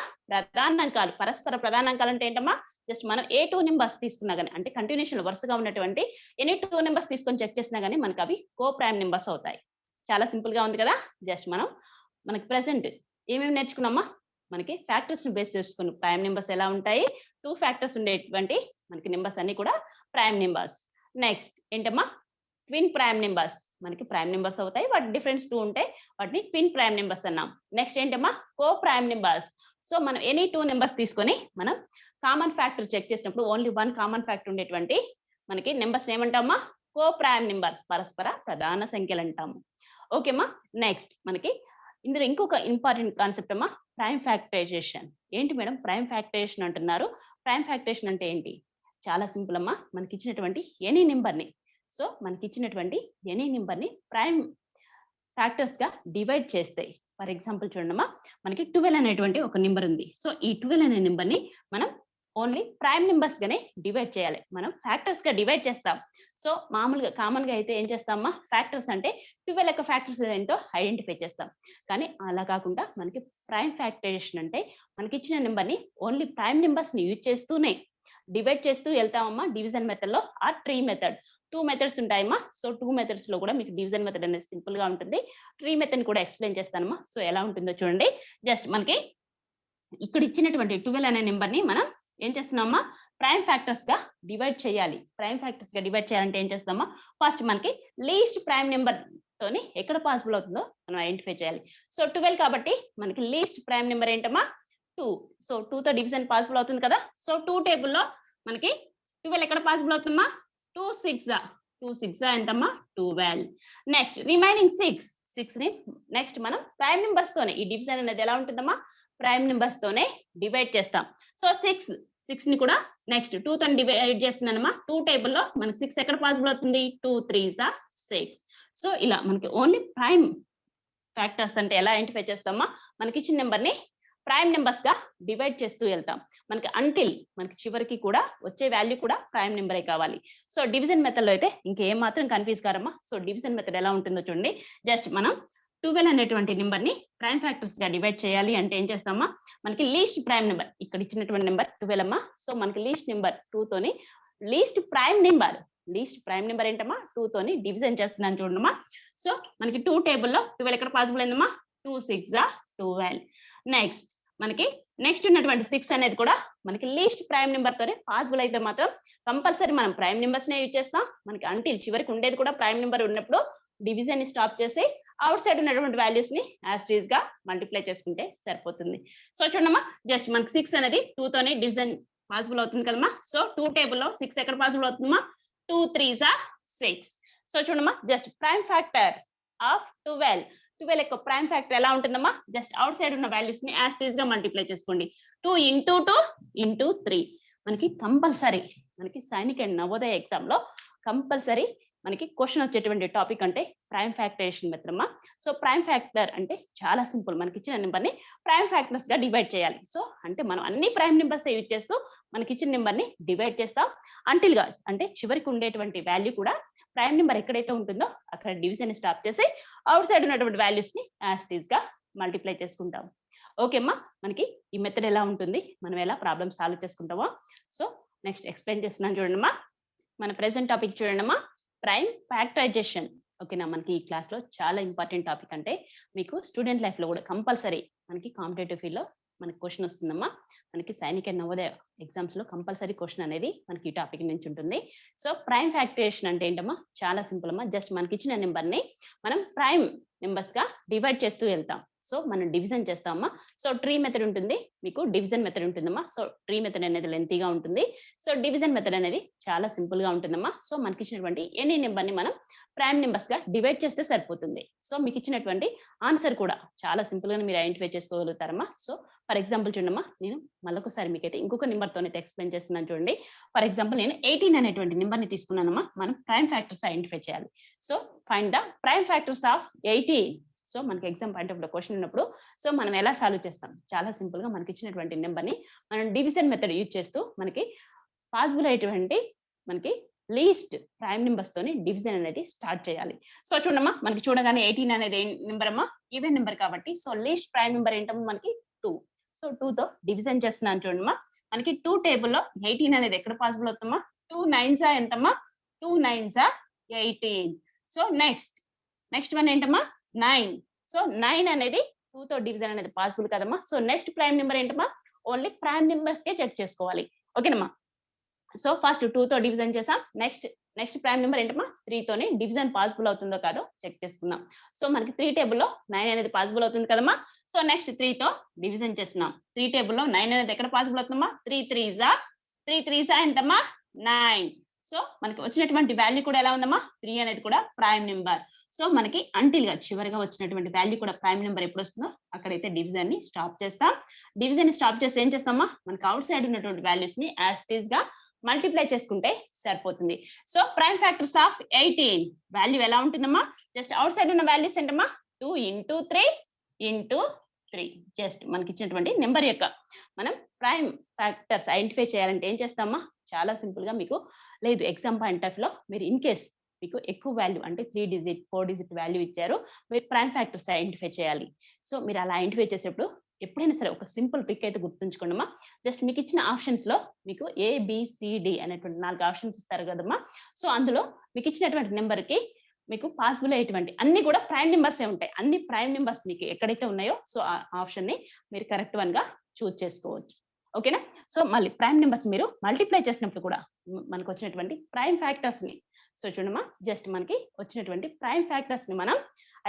ప్రధానాంకాలు అంటే ఏంటమ్మా? జస్ట్ మనం ఏ 2 నెంబర్స్ తీసుకున్నా గానీ, అంటే కంటిన్యూషన్ వరుసగా ఉన్నటువంటి ఎనీ 2 నెంబర్స్ తీసుకొని చెక్ చేసినా గానీ మనకి అవి కో ప్రైమ్ నెంబర్స్ అవుతాయి. చాలా సింపుల్ గా ఉంది కదా. జస్ట్ మనకి ప్రెసెంట్ ఏమేమి నేర్చుకున్నామా? మనకి ఫ్యాక్టర్స్ ని బేస్ చేసుకుని ప్రైమ్ నెంబర్స్ ఎలా ఉంటాయి, 2 ఫ్యాక్టర్స్ ఉండేటువంటి మనకి నెంబర్స్ అన్ని కూడా ప్రైమ్ నెంబర్స్. నెక్స్ట్ ఏంటమ్మా? Twin prime numbers. మనకి ప్రైమ్ నెంబర్స్ అవుతాయి. వాటి డిఫరెన్స్ 2 ఉంటే వాటిని ట్విన్ ప్రైమ్ నెంబర్స్ అన్నాం. నెక్స్ట్ ఏంటమ్మా? కో ప్రైమ్ నెంబర్స్. సో మనం ఎనీ 2 నెంబర్స్ తీసుకొని మనం కామన్ ఫ్యాక్టర్ చెక్ చేసినప్పుడు ఓన్లీ 1 కామన్ ఫ్యాక్టర్ ఉండేటువంటి మనకి నెంబర్స్ ఏమంటామా? కో ప్రైమ్ నెంబర్స్, పరస్పర ప్రధాన సంఖ్యలు అంటాము. ఓకేమ్మా. నెక్స్ట్ మనకి ఇందులో ఇంకొక ఇంపార్టెంట్ కాన్సెప్ట్ అమ్మా, ప్రైమ్ ఫ్యాక్టరైజేషన్. ఏంటి మేడం ప్రైమ్ ఫ్యాక్టరైజేషన్ అంటున్నారు? ప్రైమ్ ఫ్యాక్టరైజేషన్ అంటే ఏంటి? చాలా సింపుల్ అమ్మా. మనకి ఇచ్చినటువంటి ఎనీ నెంబర్ ని ప్రైమ్ ఫ్యాక్టర్స్ గా డివైడ్ చేస్తాయి. ఫర్ ఎగ్జాంపుల్ చూడమ్మా, మనకి 12 అనేటువంటి ఒక నెంబర్ ఉంది. సో ఈ 12 అనే నెంబర్ ని మనం ఓన్లీ ప్రైమ్ నెంబర్స్ గానే డివైడ్ చేయాలి. మనం ఫ్యాక్టర్స్ గా డివైడ్ చేస్తాం. సో మామూలుగా కామన్ గా అయితే ఏం చేస్తామా? ఫ్యాక్టర్స్ అంటే 12 యొక్క ఫ్యాక్టర్స్ ఏంటో ఐడెంటిఫై చేస్తాం. కానీ అలా కాకుండా మనకి ప్రైమ్ ఫ్యాక్టరైజేషన్ అంటే మనకి ఇచ్చిన నెంబర్ ని ఓన్లీ ప్రైమ్ నెంబర్స్ ని యూజ్ చేస్తూనే డివైడ్ చేస్తూ వెళ్తామమ్మా. డివిజన్ మెథడ్ లో ఆ ట్రీ మెథడ్ 2 మెథడ్స్ ఉంటాయమ్మా. సో 2 మెథడ్స్ లో కూడా మీకు డివిజన్ మెథడ్ అనేది సింపుల్ గా ఉంటుంది. ట్రీ మెథడ్ కూడా ఎక్స్ప్లెయిన్ చేస్తానమ్మా. సో ఎలా ఉంటుందో చూడండి. జస్ట్ మనకి ఇక్కడ ఇచ్చినటువంటి 12 అనే నెంబర్ ని మనం ఏం చేస్తున్నామా? ప్రైమ్ ఫ్యాక్టర్స్ గా డివైడ్ చేయాలి. ప్రైమ్ ఫ్యాక్టర్స్ గా డివైడ్ చేయాలంటే ఏం చేస్తామా? ఫస్ట్ మనకి లీస్ట్ ప్రైమ్ నెంబర్ తోని ఎక్కడ పాసిబుల్ అవుతుందో మనం ఐడెంటిఫై చేయాలి. సో 12 కాబట్టి మనకి లీస్ట్ ప్రైమ్ నెంబర్ ఏంటమ్మా? 2. సో 2 తో డివిజన్ పాసిబుల్ అవుతుంది కదా. సో 2 టేబుల్ లో మనకి 12 ఎక్కడ పాసిబుల్ అవుతుందమ్మా? 2 6 ఎంతమ్మా? 12. నెక్స్ట్ రిమైనింగ్ 6 ని నెక్స్ట్ మనం ప్రైమ్ నెంబర్స్ తోనే ఈ డివిజన్ అనేది ఎలా ఉంటుందమ్మా? ప్రైమ్ నెంబర్స్ తోనే డివైడ్ చేస్తాం. సో 6 ని కూడా నెక్స్ట్ 2 తో డివైడ్ చేస్తున్నానమ్మా. 2 టేబుల్ లో మనకి 6 ఎక్కడ పాసిబుల్ అవుతుంది? 2 3s 6. సో ఇలా మనకి ఓన్లీ ప్రైమ్ ఫ్యాక్టర్స్ అంటే ఎలా ఐడెంటిఫై చేస్తామా? మనకి ఇచ్చిన నెంబర్ ని ప్రైమ్ నెంబర్స్ గా డివైడ్ చేస్తూ వెళ్తాం. మనకి చివరికి కూడా వచ్చే వాల్యూ కూడా ప్రైమ్ నెంబరే కావాలి. సో డివిజన్ మెథడ్ లో అయితే ఇంకేం మాత్రం కన్ఫ్యూజ్ కారమ్మా. సో డివిజన్ మెథడ్ ఎలా ఉంటుందో చూడండి. జస్ట్ మనం 12 అనేటువంటి నెంబర్ ని ప్రైమ్ ఫ్యాక్టర్స్ గా డివైడ్ చేయాలి అంటే ఏం చేస్తామా? మనకి లీస్ట్ ప్రైమ్ నెంబర్ ఇక్కడ ఇచ్చినటువంటి నెంబర్ 12 అమ్మా. సో మనకి లీస్ట్ నెంబర్ 2 తోని లీస్ట్ ప్రైమ్ నెంబర్ ఏంటమ్మా? 2 తోని డివిజన్ చేస్తున్నాను చూడమ్మా. సో మనకి 2 టేబుల్ లో 12 ఎక్కడ పాసిబుల్ అయిందమ్మా? 2 6 12. నెక్స్ట్ మనకి నెక్స్ట్ ఉన్నటువంటి 6 అనేది కూడా మనకి లీస్ట్ ప్రైమ్ నెంబర్ తోనే పాసిబుల్ అయితే మాత్రం కంపల్సరీ మనం ప్రైమ్ నెంబర్స్ నే యూజ్ చేస్తాం. మనకి అంటిల్ చివరికి ఉండేది కూడా ప్రైమ్ నెంబర్ ఉన్నప్పుడు డివిజన్ ని స్టాప్ చేసి అవుట్ సైడ్ ఉన్నటువంటి వాల్యూస్ ని యాజ్ టీజ్ గా మల్టిప్లై చేసుకుంటే సరిపోతుంది. సో చూడమ్మా, జస్ట్ మనకి 6 అనేది 2 తోనే డివిజన్ పాసిబుల్ అవుతుంది కదమ్మా. సో 2 టేబుల్ లో 6 ఎక్కడ పాసిబుల్ అవుతుందమ్మా? 2 3s are 6. సో చూడమ్మా, జస్ట్ ప్రైమ్ ఫ్యాక్టర్ ఆఫ్ 12 యొక్క ప్రైమ్ ఫ్యాక్టర్ ఎలా ఉంటుందమ్మా? జస్ట్ అవుట్ సైడ్ ఉన్న వాల్యూస్ ని యాజ్ టీజ్ గా మల్టిప్లై చేసుకోండి. 2 into 2 into 3. మనకి కంపల్సరీ మనకి సైనిక్ అండ్ నవోదయ ఎగ్జామ్ లో కంపల్సరీ మనకి క్వశ్చన్ వచ్చేటువంటి టాపిక్ అంటే ప్రైమ్ ఫ్యాక్టరేషన్ మెథడ్ అమ్మా. సో ప్రైమ్ ఫ్యాక్టర్ అంటే చాలా సింపుల్. మనకి ఇచ్చిన నెంబర్ ని ప్రైమ్ ఫ్యాక్టర్స్ గా డివైడ్ చేయాలి. సో అంటే మనం అన్ని ప్రైమ్ నెంబర్స్ యూజ్ చేస్తూ మనకి ఇచ్చిన నెంబర్ ని డివైడ్ చేస్తాం అంటిల్ గా, అంటే చివరికి ఉండేటువంటి వాల్యూ కూడా ప్రైమ్ నెంబర్ ఎక్కడైతే ఉంటుందో అక్కడ డివిజన్ స్టాప్ చేసి అవుట్ సైడ్ ఉన్నటువంటి వాల్యూస్ ని యాజ్ టీజ్ గా మల్టిప్లై చేసుకుంటాం. ఓకే అమ్మా, మనకి ఈ మెథడ్ ఎలా ఉంటుంది, మనం ఎలా ప్రాబ్లమ్ సాల్వ్ చేసుకుంటామో సో నెక్స్ట్ ఎక్స్ప్లెయిన్ చేస్తున్నాను చూడండి. మన ప్రెసెంట్ టాపిక్ చూడండి, ప్రైమ్ ఫ్యాక్టరైజేషన్. ఓకేనా, మనకి ఈ క్లాస్ లో చాలా ఇంపార్టెంట్ టాపిక్. అంటే మీకు స్టూడెంట్ లైఫ్ లో కూడా కంపల్సరీ మనకి కాంపిటేటివ్ ఫీల్డ్ లో మనకి క్వశ్చన్ వస్తుందమ్మా. మనకి సైనిక్ అండ్ నవోదయ ఎగ్జామ్స్ లో కంపల్సరీ క్వశ్చన్ అనేది మనకి ఈ టాపిక్ నుంచి ఉంటుంది. సో ప్రైమ్ ఫ్యాక్టరేషన్ అంటే ఏంటమ్మా? చాలా సింపుల్ అమ్మా. జస్ట్ మనకి ఇచ్చిన నెంబర్ ని మనం ప్రైమ్ నెంబర్స్ గా డివైడ్ చేస్తూ వెళ్తాం. సో మనం డివిజన్ చేస్తామమ్మా. సో ట్రీ మెథడ్ ఉంటుంది, మీకు డివిజన్ మెథడ్ ఉంటుందమ్మా. సో ట్రీ మెథడ్ అనేది లెంతీగా ఉంటుంది. సో డివిజన్ మెథడ్ అనేది చాలా సింపుల్ గా ఉంటుందమ్మా. సో మనకి ఇచ్చినటువంటి ఎనీ నెంబర్ ని మనం ప్రైమ్ నెంబర్స్ గా డివైడ్ చేస్తే సరిపోతుంది. సో మీకు ఇచ్చినటువంటి ఆన్సర్ కూడా చాలా సింపుల్ గా మీరు ఐడెంటిఫై చేసుకోగలుగుతారమ్మా. సో ఫర్ ఎగ్జాంపుల్ చూడమ్మా, నేను మళ్ళొకసారి మీకైతే ఇంకొక నెంబర్ తోనైతే ఎక్స్ప్లెయిన్ చేస్తున్నాను చూడండి. ఫర్ ఎగ్జాంపుల్ నేను 18 అనేటువంటి నెంబర్ ని తీసుకున్నానమ్మా. మనం ప్రైమ్ ఫ్యాక్టర్స్ ఐడెంటిఫై చేయాలి. So find the prime factors of 18. So మనకి ఎగ్జామ్ పాయింట్ ఆఫ్ క్వశ్చన్ ఉన్నప్పుడు సో మనం ఎలా సాల్వ్ చేస్తాం? చాలా సింపుల్ గా మనకి ఇచ్చినటువంటి నెంబర్ ని మనం డివిజన్ మెథడ్ యూజ్ చేస్తూ మనకి పాసిబుల్ అయ్యేటువంటి మనకి లీస్ట్ ప్రైమ్ నెంబర్స్ తోని డివిజన్ అనేది స్టార్ట్ చేయాలి. సో చూడమ్మా, మనకి చూడగానే 18 అనేది నెంబర్ అమ్మా, ఈవెన్ నెంబర్ కాబట్టి సో లీస్ట్ ప్రైమ్ నెంబర్ ఏంటమ్మా? మనకి 2. సో 2 తో డివిజన్ చేస్తున్నాను చూడమ్మా. మనకి 2 టేబుల్లో 18 అనేది ఎక్కడ పాసిబుల్ అవుతుందమ్మా? 2 9s ఎంతమ్మా? 2 9s 18. సో నెక్స్ట్ వన్ ఏంటమ్మా? 9. సో 9 అనేది 2 తో డివిజన్ అనేది పాసిబుల్ కదమ్మా. సో నెక్స్ట్ ప్రైమ్ నెంబర్ ఏంటమ్మా? ఓన్లీ ప్రైమ్ నెంబర్స్ కే చెక్ చేసుకోవాలి. ఓకేనమ్మా. సో ఫస్ట్ 2 తో డివిజన్ చేసాం. నెక్స్ట్ ప్రైమ్ నెంబర్ ఏంటమ్మా? 3 తోని డివిజన్ పాసిబుల్ అవుతుందో కాదో చెక్ చేసుకుందాం. సో మనకి 3 టేబుల్లో 9 అనేది పాసిబుల్ అవుతుంది కదమ్మా. సో నెక్స్ట్ 3 తో డివిజన్ చేస్తున్నాం. 3 టేబుల్లో 9 అనేది ఎక్కడ పాసిబుల్ అవుతుందమ్మా? 3 3s ఎంతమ్మా? 9. సో మనకి వచ్చినటువంటి వాల్యూ కూడా ఎలా ఉందమ్మా? 3 అనేది కూడా ప్రైమ్ నెంబర్. సో మనకి అంటిల్ గా చివరిగా వచ్చినటువంటి వాల్యూ కూడా ప్రైమ్ నెంబర్ ఎప్పుడు వస్తుందో అక్కడైతే డివిజన్ ని స్టాప్ చేస్తాం. డివిజన్ ని స్టాప్ చేసి ఏం చేస్తామా? మనకి అవుట్ సైడ్ ఉన్నటువంటి వాల్యూస్ ని యాజ్ టీజ్ గా మల్టిప్లై చేసుకుంటే సరిపోతుంది. So prime factors of 18 value ఎలా ఉంటుందమ్మా? జస్ట్ అవుట్ సైడ్ ఉన్న వాల్యూస్ ఏంటమ్మా? 2 into 3 into 3. జస్ట్ మనకి ఇచ్చినటువంటి నెంబర్ యొక్క మనం ప్రైమ్ ఫ్యాక్టర్స్ ఐడెంటిఫై చేయాలంటే ఏం చేస్తామా? చాలా సింపుల్ గా మీకు లేదు ఎగ్జామ్ పాయింట్ ఆఫ్ లో మీరు ఇన్ కేస్ మీకు ఎక్కువ వాల్యూ అంటే 3 డిజిట్ 4 డిజిట్ వాల్యూ ఇచ్చారు, మీరు ప్రైమ్ ఫ్యాక్టర్స్ ఐడెంటిఫై చేయాలి. సో మీరు అలా ఐడెంటిఫై చేసేప్పుడు ఎప్పుడైనా సరే ఒక సింపుల్ ట్రిక్ అయితే గుర్తుంచుకోండమ్మా. జస్ట్ మీకు ఇచ్చిన ఆప్షన్స్ లో మీకు ABCD అనేటువంటి 4 ఆప్షన్స్ ఇస్తారు కదమ్మా. సో అందులో మీకు ఇచ్చినటువంటి నెంబర్ కి మీకు పాసిబుల్ అయ్యేటువంటి అన్ని కూడా ప్రైమ్ నెంబర్స్ ఉంటాయి. అన్ని ప్రైమ్ నెంబర్స్ మీకు ఎక్కడైతే ఉన్నాయో సో ఆ ఆప్షన్ ని మీరు కరెక్ట్ వన్ గా చూస్ చేసుకోవచ్చు. ఓకేనా. సో మళ్ళీ ప్రైమ్ నెంబర్స్ మీరు మల్టిప్లై చేసినప్పుడు కూడా మనకు వచ్చినటువంటి ప్రైమ్ ఫ్యాక్టర్స్ ని సో చూడమ్మా, జస్ట్ మనకి వచ్చినటువంటి ప్రైమ్ ఫ్యాక్టర్స్ ని మనం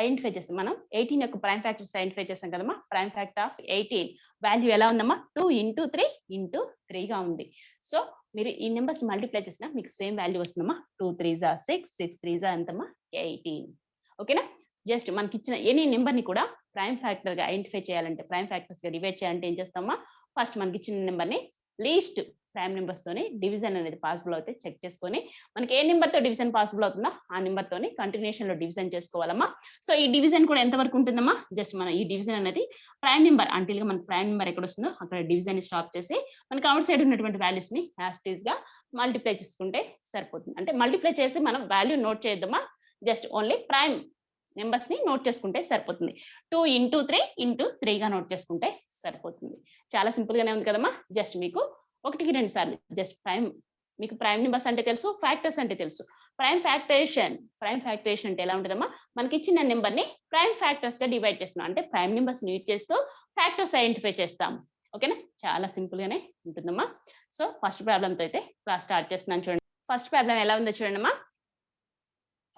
ఐడెంటిఫై చేస్తాం. మనం 18 యొక్క ప్రైమ్ ఫ్యాక్టర్స్ ఐడెంటిఫై చేస్తాం కదమ్మా. ప్రైమ్ ఫ్యాక్టర్ ఆఫ్ 18 వాల్యూ ఎలా ఉందమ్మా? 2 into 3 into 3 గా ఉంది. సో మీరు ఈ నెంబర్స్ మల్టిప్లై చేసినా మీకు సేమ్ వాల్యూ వస్తుందమ్మా. 2 3s 6, 6 3s ఎంతమ్మా? 18. ఓకేనా. జస్ట్ మనకి ఇచ్చిన ఎనీ నెంబర్ ని కూడా ప్రైమ్ ఫ్యాక్టర్ గా ఐడెంటిఫై చేయాలంటే ప్రైమ్ ఫ్యాక్టర్స్ గా డివైడ్ చేయాలంటే ఏం చేస్తామా? ఫస్ట్ మనకి ఇచ్చిన నెంబర్ ని లీస్ట్ ప్రైమ్ నెంబర్స్ తోని డివిజన్ అనేది పాసిబుల్ అవుతే చెక్ చేసుకొని మనకి ఏ నెంబర్ తో డివిజన్ పాసిబుల్ అవుతుందో ఆ నెంబర్ తోని కంటిన్యూషన్ లో డివిజన్ చేసుకోవాలమ్మా. సో ఈ డివిజన్ కూడా ఎంత వరకు ఉంటుందమ్మా? జస్ట్ మనం ఈ డివిజన్ అనేది ప్రైమ్ నెంబర్ అంటిల్ గా మనకి ప్రైమ్ నెంబర్ ఎక్కడ వస్తుందో అక్కడ డివిజన్ ని స్టాప్ చేసి మనకి అవుట్ సైడ్ ఉన్నటువంటి వాల్యూస్ ని యాజ్ టీజ్ గా మల్టిప్లై చేసుకుంటే సరిపోతుంది. అంటే మల్టిప్లై చేసి మనం వాల్యూ నోట్ చేద్దామా? జస్ట్ ఓన్లీ ప్రైమ్ నెంబర్స్ ని నోట్ చేసుకుంటే సరిపోతుంది. 2 into 3 into 3 గా నోట్ చేసుకుంటే సరిపోతుంది. చాలా సింపుల్ గానే ఉంది కదమ్మా. జస్ట్ మీకు 1కి 2 సార్లు జస్ట్ మీకు ప్రైమ్ నెంబర్స్ అంటే తెలుసు, ఫ్యాక్టర్స్ అంటే తెలుసు. ప్రైమ్ ఫ్యాక్టరేషన్ అంటే ఎలా ఉంటుందమ్మా? మనకి ఇచ్చిన నెంబర్ ని ప్రైమ్ ఫ్యాక్టర్స్ గా డివైడ్ చేస్తున్నాం. అంటే ప్రైమ్ నెంబర్స్ యూజ్ చేస్తూ ఫ్యాక్టర్స్ ఐడెంటిఫై చేస్తాం. ఓకేనా, చాలా సింపుల్ గానే ఉంటుందమ్మా. సో ఫస్ట్ ప్రాబ్లమ్ తో అయితే క్లాస్ స్టార్ట్ చేస్తున్నాను చూడండి. ఫస్ట్ ప్రాబ్లం ఎలా ఉందో చూడండి అమ్మా.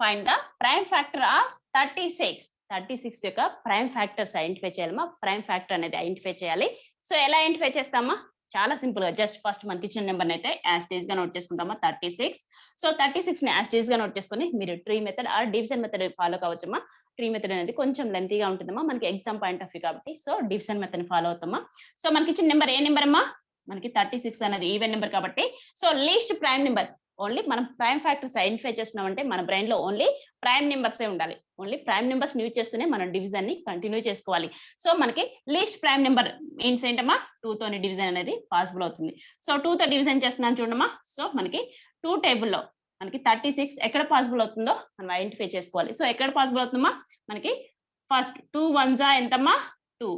Find the prime factor of 36. 36 యొక్క ప్రైమ్ ఫ్యాక్టర్స్ ఐడెంటిఫై చేయాలమ్మా. ప్రైమ్ ఫ్యాక్టర్ అనేది ఐడెంటిఫై చేయాలి. సో ఎలా ఐడెంటిఫై చేస్తామా, చాలా సింపుల్ గా జస్ట్ ఫస్ట్ మనకి ఇచ్చిన నెంబర్ అయితే యాజ్ టీజ్ గా నోట్ చేసుకుంటామా 36. సో 36 ని యాజ్ టీజ్ గా నోట్ చేసుకొని మీరు tree method or division method follow కావచ్చమ్మా. ట్రీ మెథడ్ అనేది కొంచెం లెంతీగా ఉంటుందమ్మా మనకి ఎగ్జామ్ పాయింట్ ఆఫ్ వ్యూ కాబట్టి. సో డివిజన్ మెథడ్ ఫాలో అవుతామా. సో మనకి ఇచ్చిన నెంబర్ ఏ నెంబర్ అమ్మా, మనకి 36 అనేది ఈవెన్ నెంబర్ కాబట్టి so least prime number. Only మనం ప్రైమ్ ఫ్యాక్టర్స్ ఐడెంటిఫై చేస్తున్నామంటే మన బ్రెయిన్ లో ఓన్లీ ప్రైమ్ నెంబర్సే ఉండాలి. ఓన్లీ ప్రైమ్ నెంబర్స్ యూజ్ చేస్తేనే మనం డివిజన్ ని కంటిన్యూ చేసుకోవాలి. సో మనకి లీస్ట్ ప్రైమ్ నెంబర్ మీన్స్ ఏంటమ్మా, 2 తోని డివిజన్ అనేది పాసిబుల్ అవుతుంది. సో 2 తో డివిజన్ చేస్తున్నాను చూడమ్మా. సో మనకి 2 టేబుల్లో మనకి 36 ఎక్కడ పాసిబుల్ అవుతుందో మనం ఐడెంటిఫై చేసుకోవాలి. సో ఎక్కడ పాసిబుల్ అవుతుందమ్మా, మనకి ఫస్ట్ 2 1 జా ఎంతమ్మా 2,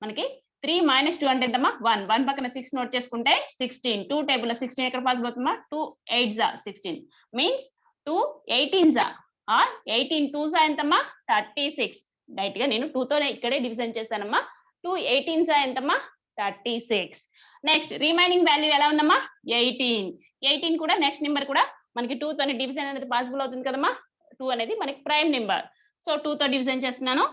మనకి 3 - 2 అంటే ఎంతమ్మా 1, 1 పక్కన 6 నోట్ చేసుకుంటే 16. 2 టేబుల్లో 16 ఎక్కడ పాసిబుల్ అవుతుందమ్మా, 2 8 జా 16 మీన్స్ 2 18 జా ఆర్ 18 2 జా ఎంతమ్మా 36. డైరెక్ట్ గా నేను 2 తోనే ఇక్కడే డివిజన్ చేశానమ్మా. 2 18 జా ఎంతమ్మా 36. నెక్స్ట్ రిమైనింగ్ వాల్యూ ఎలా ఉందమ్మా 18. 18 కూడా నెక్స్ట్ నెంబర్ కూడా మనకి 2 తోని డివిజన్ అనేది పాసిబుల్ అవుతుంది కదమ్మా. 2 అనేది మనకి ప్రైమ్ నెంబర్. సో 2 తో డివిజన్ చేస్తున్నాను.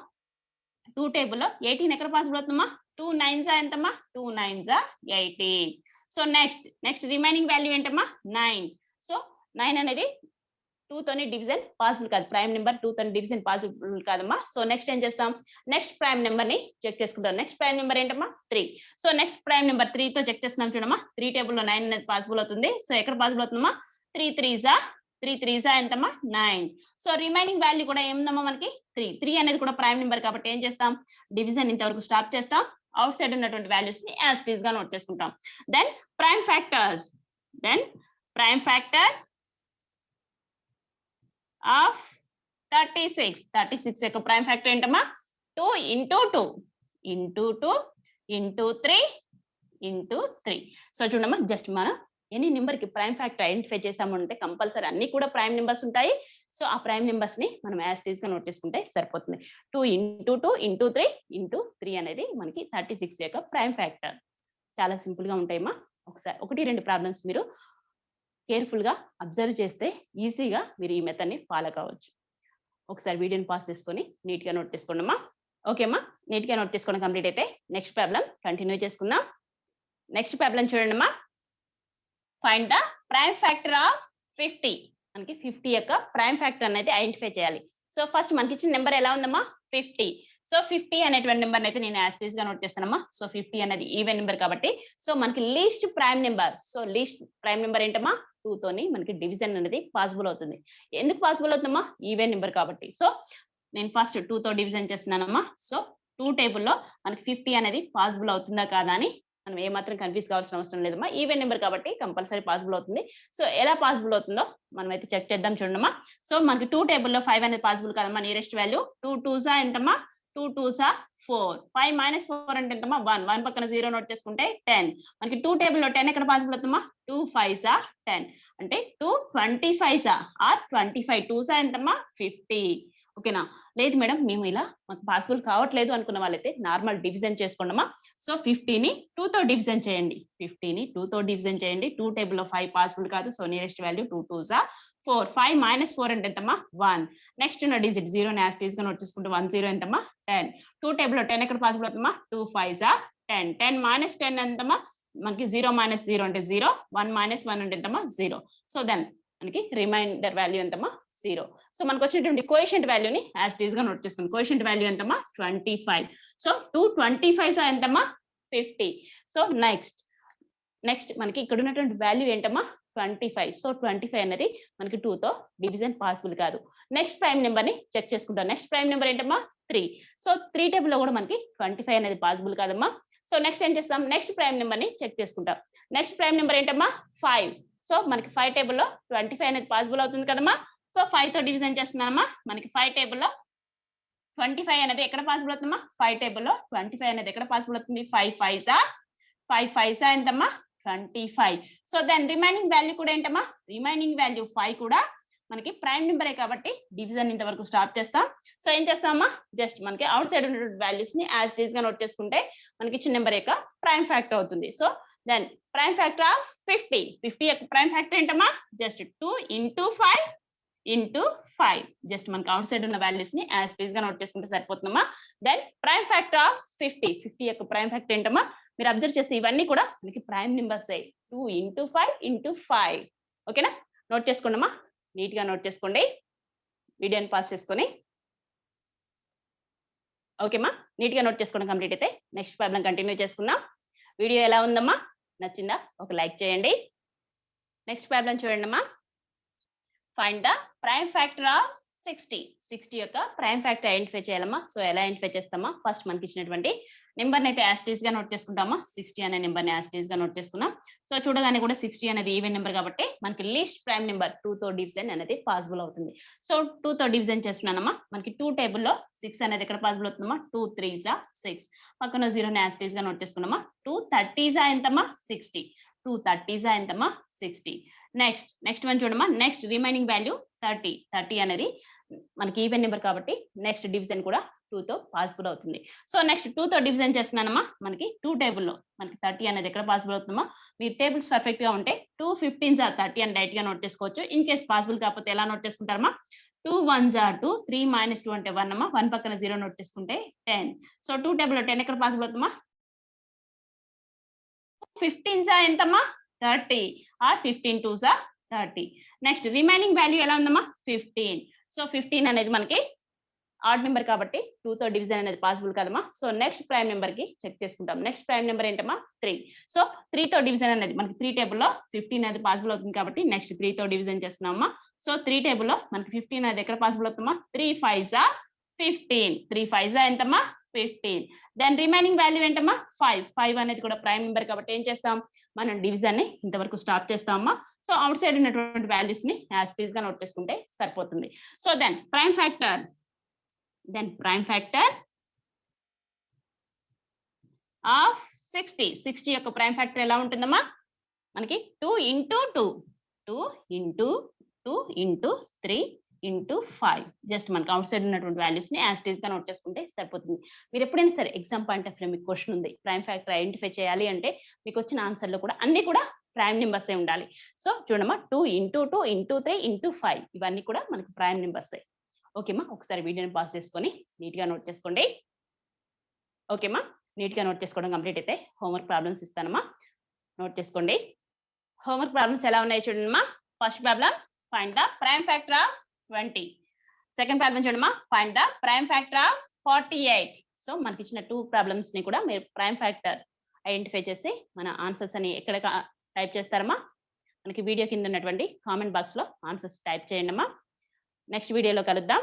2 టేబుల్లో 18 ఎక్కడ పాసిబుల్ అవుతుందమ్మా, 2 9 జా ఎంతమ్మా 2 9 జా 18. సో నెక్స్ట్ రిమైనింగ్ వాల్యూ ఏంటమ్మా 9. సో 9 అనేది 2 తోని డివిజన్ పాసిబుల్ కాదు. ప్రైమ్ నెంబర్ 2 తోని డివిజన్ పాసిబుల్ కాదమ్మా. సో నెక్స్ట్ ఏం చేస్తాం, నెక్స్ట్ ప్రైమ్ నెంబర్ ని చెక్ చేసుకుంటాం. నెక్స్ట్ ప్రైమ్ నెంబర్ ఏంటమ్మా 3. సో నెక్స్ట్ ప్రైమ్ నెంబర్ 3 తో చెక్ చేస్తున్నాం చూడమ్మా. 3 టేబుల్లో 9 అనేది పాసిబుల్ అవుతుంది. సో ఎక్కడ పాసిబుల్ అవుతుందమ్మా 3 3 జా ఎంతమ్మా 9. సో రిమైనింగ్ వాల్యూ కూడా ఏముందమ్మా మనకి 3 అనేది కూడా ప్రైమ్ నెంబర్ కాబట్టి ఏం చేస్తాం, డివిజన్ ఇంతవరకు స్టాప్ చేస్తాం. అవుట్ సైడ్ ఉన్నటువంటి వాల్యూస్ ని యాజ్ టీజ్ గా నోట్ చేసుకుంటాం. Then prime factor of 36. 36 యొక్క ప్రైమ్ ఫ్యాక్టర్ ఏంటమ్మా 2 into 2 into 3 into 3. సో చూడమ్మా జస్ట్ మనం ఎనీ నెంబర్ కి ప్రైమ్ ఫ్యాక్టర్ ఐడెంటిఫై చేసామంటే కంపల్సరీ అన్ని కూడా ప్రైమ్ నెంబర్స్ ఉంటాయి. సో ఆ ప్రైమ్ నెంబర్స్ ని మనం యాజ్ టీజ్ గా నోట్ చేసుకుంటే సరిపోతుంది. 2 into 2 into 3 into 3 అనేది మనకి 36 యొక్క ప్రైమ్ ఫ్యాక్టర్. చాలా సింపుల్ గా ఉంటాయమ్మా. ఒకసారి 1-2 ప్రాబ్లమ్స్ మీరు కేర్ఫుల్ గా అబ్జర్వ్ చేస్తే ఈజీగా మీరు ఈ మెథడ్ ని ఫాలో కావచ్చు. ఒకసారి వీడియోని పాస్ చేసుకొని నీట్ గా నోట్ చేసుకోండి అమ్మా. ఓకే అమ్మా, నీట్ గా నోట్ చేసుకోవడం కంప్లీట్ అయితే నెక్స్ట్ ప్రాబ్లం కంటిన్యూ చేసుకుందాం. నెక్స్ట్ ప్రాబ్లం చూడండి అమ్మా. Find the prime factor of 50. మనకి 50 యొక్క ప్రైమ్ ఫ్యాక్టర్ అనేది ఐడెంటిఫై చేయాలి. సో ఫస్ట్ మనకి ఇచ్చిన నెంబర్ ఎలా ఉందమ్మా 50. సో 50 అనేటువంటి నెంబర్ అయితే నేను యాజ్ టీజ్ గా నోట్ చేస్తానమ్మా. సో 50 అనేది ఈవెన్ నెంబర్ కాబట్టి సో మనకి least prime number. So least prime number ఏంటమ్మా 2 తోని మనకి డివిజన్ అనేది పాసిబుల్ అవుతుంది. ఎందుకు పాసిబుల్ అవుతుందమ్మా, ఈవెన్ నెంబర్ కాబట్టి. సో నేను ఫస్ట్ 2 తో డివిజన్ చేస్తున్నానమ్మా. సో 2 టేబుల్లో మనకి 50 అనేది పాసిబుల్ అవుతుందా కాదా అని మనం ఏమాత్రం కన్ఫ్యూజ్ కావాల్సిన అవసరం లేదమ్మా. ఈవెన్ నెంబర్ కాబట్టి కంపల్సరీ పాసిబుల్ అవుతుంది. సో ఎలా పాసిబుల్ అవుతుందో మనం అయితే చెక్ చేద్దాం చూడమ్మా. సో మనకి 2 టేబుల్లో 5 అనేది పాసిబుల్ కాదమ్మా. నియరెస్ట్ వాల్యూ 2 2 జా ఎంతమ్మా 2 2 జా 4. 5 - 4 అంటే ఎంతమ్మా 1. 1 పక్కన 0 నోట్ చేసుకుంటే 10. మనకి 2 టేబుల్లో 10 ఎక్కడ పాసిబుల్ అవుతుందమ్మా 2 5 జా 10 అంటే 2 25 జా ఆర్ 25. 2 జా ఎంతమ్మా 50. ఓకేనా. లేదు మేడం మేము ఇలా మాకు పాసిబుల్ కావట్లేదు అనుకున్న వాళ్ళైతే నార్మల్ డివిజన్ చేసుకోండమ్మా. సో 50 ని 2 తో డివిజన్ చేయండి. 50 ని 2 తో డివిజన్ చేయండి. 2 టేబుల్లో 5 పాసిబుల్ కాదు. సో నియరెస్ట్ వాల్యూ 2 2 జా 4. 5 - 4 అంటే ఎంతమ్మా 1. నెక్స్ట్ ఉన్న డిజిట్ 0 ని యాజ్ టీజ్ గా నోట్ చేసుకుంటే 1 0 ఎంతమ్మా 10. 2 టేబుల్లో 10 ఎక్కడ పాసిబుల్ అవుతుందమ్మా 2 5 జా 10. 10 - 10 ఎంతమ్మా మనకి 0 - 0 అంటే 0. 1 - 1 అంటే ఎంతమ్మా 0. సో దెన్ మనకి రిమైండర్ వాల్యూ ఎంతమ్మా 0. సో మనకు వచ్చినటువంటి కోఎఫిషియంట్ వాల్యూని యాజ్ టీజ్ గా నోట్ చేసుకోండి. కోఎఫిషియంట్ వాల్యూ ఎంతమ్మా 25. సో 225 ఎంతమ్మా 50. సో నెక్స్ట్ మనకి ఇక్కడ ఉన్నటువంటి వాల్యూ ఏంటమ్మా 25. సో 25 అనేది మనకి 2 తో డివిజన్ పాసిబుల్ కాదు. నెక్స్ట్ ప్రైమ్ నెంబర్ ని చెక్ చేసుకుంటాం. నెక్స్ట్ ప్రైమ్ నెంబర్ ఏంటమ్మా 3. సో 3 టేబుల్ లో కూడా మనకి 25 అనేది పాసిబుల్ కాదమ్మా. సో నెక్స్ట్ ఏం చేస్తాం, నెక్స్ట్ ప్రైమ్ నెంబర్ ని చెక్ చేసుకుంటాం. నెక్స్ట్ ప్రైమ్ నెంబర్ ఏంటమ్మా 5. సో మనకి 5 టేబుల్లో 25 అనేది పాసిబుల్ అవుతుంది కదమ్మా. సో 5 తో డివిజన్ చేస్తున్నామా. మనకి 5 టేబుల్లో 25 అనేది ఎక్కడ పాసిబుల్ అవుతుందమ్మా 5 టేబుల్లో 25 అనేది ఎక్కడ పాసిబుల్ అవుతుంది 5 5 జా ఎంతమ్మా 25. సో దెన్ రిమైనింగ్ వాల్యూ కూడా ఏంటమ్మా రిమైనింగ్ వాల్యూ 5 కూడా మనకి ప్రైమ్ నెంబరే కాబట్టి డివిజన్ ఇంతవరకు స్టాప్ చేస్తాం. సో ఏం చేస్తామమ్మా, జస్ట్ మనకి అవుట్ సైడ్ ఉన్న వాల్యూస్ ని యాజ్ ఇట్ ఈస్ గా నోట్ చేసుకుంటే మనకి ఇచ్చిన నెంబర్ యొక్క ప్రైమ్ ఫ్యాక్టర్ అవుతుంది. So then prime factor of 50 యొక్క ప్రైమ్ ఫ్యాక్టర్ ఏంటమ్మా, జస్ట్ 2 into 5 into 5. జస్ట్ మనకి అవుట్ సైడ్ ఉన్న వాల్యూస్ ని యాజ్ ఇట్ ఈస్ గా నోట్ చేసుకుంటే సరిపోతుందమ్మా. దెన్ ప్రైమ్ ఫ్యాక్టర్ ఆఫ్ 50 యొక్క ప్రైమ్ ఫ్యాక్టర్ ఏంటమ్మా, మీరు అబ్జర్వ్ చేస్తే ఇవన్నీ కూడా మనకి ప్రైమ్ నెంబర్స్ 2 into 5 into 5. ఓకేనా, నోట్ చేసుకోండి అమ్మా, నీట్ గా నోట్ చేసుకోండి, వీడియోని పాస్ చేసుకొని. ఓకేమ్మా, నీట్ గా నోట్ చేసుకోవడం కంప్లీట్ అయితే నెక్స్ట్ ప్రాబ్లం కంటిన్యూ చేసుకుందాం. వీడియో ఎలా ఉందమ్మా, నచ్చిందా, ఒక లైక్ చేయండి. నెక్స్ట్ ప్రాబ్లం చూడండి అమ్మా. Find the prime factor of 60 యొక్క ప్రైమ్ ఫ్యాక్టర్ ఐడెంటిఫై చేయాలమ్మా. సో ఎలా ఐడెంటిఫై చేస్తామా, ఫస్ట్ మనకి ఇచ్చినటువంటి నెంబర్ అయితే యాజ్ ఇట్ ఈస్ గా నోట్ చేసుకుంటామా. 60 అనే నెంబర్ ని యాజ్ ఇట్ ఈస్ గా నోట్ చేసుకున్నాం. సో చూడగానే కూడా 60 అనేది ఈవెన్ నెంబర్ కాబట్టి మనకి లీస్ట్ ప్రైమ్ నెంబర్ 2 తో డివిజన్ అనేది పాసిబుల్ అవుతుంది. సో 2 తో డివిజన్ చేస్తున్నానమ్మా. మనకి 2 టేబుల్లో 6 అనేది ఎక్కడ పాసిబుల్ అవుతుందమ్మా, 2 3s 6, పక్కన 0 ని యాజ్ ఇట్ ఈస్ గా నోట్ చేసుకున్నామా. 2 30s ఎంతమ్మా, 60, 2 30s ఎంతమ్మా, 60. నెక్స్ట్ వన్ చూడమ్మా, నెక్స్ట్ రిమైనింగ్ వాల్యూ 30 అనేది మనకి ఈవెన్ నెంబర్ కాబట్టి నెక్స్ట్ డివిజన్ కూడా 2 తో పాసిబుల్ అవుతుంది. సో నెక్స్ట్ 2 తో డివిజన్ చేస్తున్నానమ్మా. మనకి 2 టేబుల్లో మనకి 30 అనేది ఎక్కడ పాసిబుల్ అవుతుందమ్మా, మీరు టేబుల్స్ పర్ఫెక్ట్ గా ఉంటే 2 15s 30 అని డైరెక్ట్ గా నోట్ చేసుకోవచ్చు. ఇన్ కేస్ పాసిబుల్ కాకపోతే ఎలా నోట్ చేసుకుంటారమ్మా, 2 1s 2, 3 - 2 అంటే 1 అమ్మా, 1 పక్కన 0 నోట్ చేసుకుంటే 10. సో 2 టేబుల్లో 10 ఎక్కడ పాసిబుల్ అవుతుందమ్మా, 15s ఎంతమ్మా, 30, are 15 2s 30. Next remaining value ఎలా ఉందమ్మా, 15. సో 15 అనేది మనకి ఆడ్ నెంబర్ కాబట్టి 2 తో డివిజన్ అనేది పాసిబుల్ కదమ్మా. సో నెక్స్ట్ ప్రైమ్ నెంబర్ కి చెక్ చేసుకుంటాం. నెక్స్ట్ ప్రైమ్ నెంబర్ ఏంటమ్మా, 3. సో 3 తో డివిజన్ అనేది మనకి 3 టేబుల్లో 15 అనేది పాసిబుల్ అవుతుంది కాబట్టి నెక్స్ట్ 3 తో డివిజన్ చేస్తున్నామమ్మా. సో 3 టేబుల్లో మనకి 15 అనేది ఎక్కడ పాసిబుల్ అవుతుందమ్మా, 3 5s 15, 3 5s ఎంతమ్మా, 15. దెన్ రిమైనింగ్ వాల్యూ ఏంటమ్మా, 5 అనేది కూడా ప్రైమ్ నెంబర్ కాబట్టి ఏం చేస్తాం, మనం డివిజన్ ని ఇంతవరకు స్టాప్ చేస్తామమ్మా. సో అవుట్ సైడ్ ఉన్నటువంటి వాల్యూస్ ని యాజ్ ఇట్ ఈస్ గా నోట్ చేసుకుంటే సరిపోతుంది. So then prime factor of 60 యొక్క ప్రైమ్ ఫ్యాక్టర్ ఎలా ఉంటుందమ్మా, మనకి 2 into 2, 2 into 2 into 3 into 5. జస్ట్ మనకి అవుట్ సైడ్ ఉన్నటువంటి వాల్యూస్ ని యాజ్ ఇట్ ఈస్ గా నోట్ చేసుకుంటే సరిపోతుంది. మీరు ఎప్పుడైనా సరే ఎగ్జామ్ పాయింట్ ఆఫ్ వ్యూ మీకు క్వశ్చన్ ఉంది, ప్రైమ్ ఫ్యాక్టర్ ఐడెంటిఫై చేయాలి అంటే మీకు వచ్చిన ఆన్సర్ లో కూడా అన్ని కూడా ప్రైమ్ నెంబర్స్ ఉండాలి. సో చూడమ్మా, 2 into 2 into 3 into 5 ఇవన్నీ కూడా మనకి ప్రైమ్ నెంబర్స్. ఓకేమ్మా, ఒకసారి వీడియోని పాస్ చేసుకొని నీట్ గా నోట్ చేసుకోండి. ఓకేమ్మా, నీట్ గా నోట్ చేసుకోవడం కంప్లీట్ అయితే హోంవర్క్ ప్రాబ్లమ్స్ ఇస్తానమ్మా, నోట్ చేసుకోండి. హోంవర్క్ ప్రాబ్లమ్స్ ఎలా ఉన్నాయి చూడమ్మా. First problem, find the prime factor of 20. Second problem చూడమ్మా, find the prime factor of 48. So మనకి ఇచ్చిన 2 ప్రాబ్లమ్స్ ని కూడా మీరు ప్రైమ్ ఫ్యాక్టర్ ఐడెంటిఫై చేసి మన ఆన్సర్స్ అని ఎక్కడ టైప్ చేస్తారమ్మా, మనకి వీడియో కింద ఉన్నటువంటి కామెంట్ బాక్స్ లో ఆన్సర్స్ టైప్ చేయండి అమ్మా. నెక్స్ట్ వీడియోలో కలుద్దాం.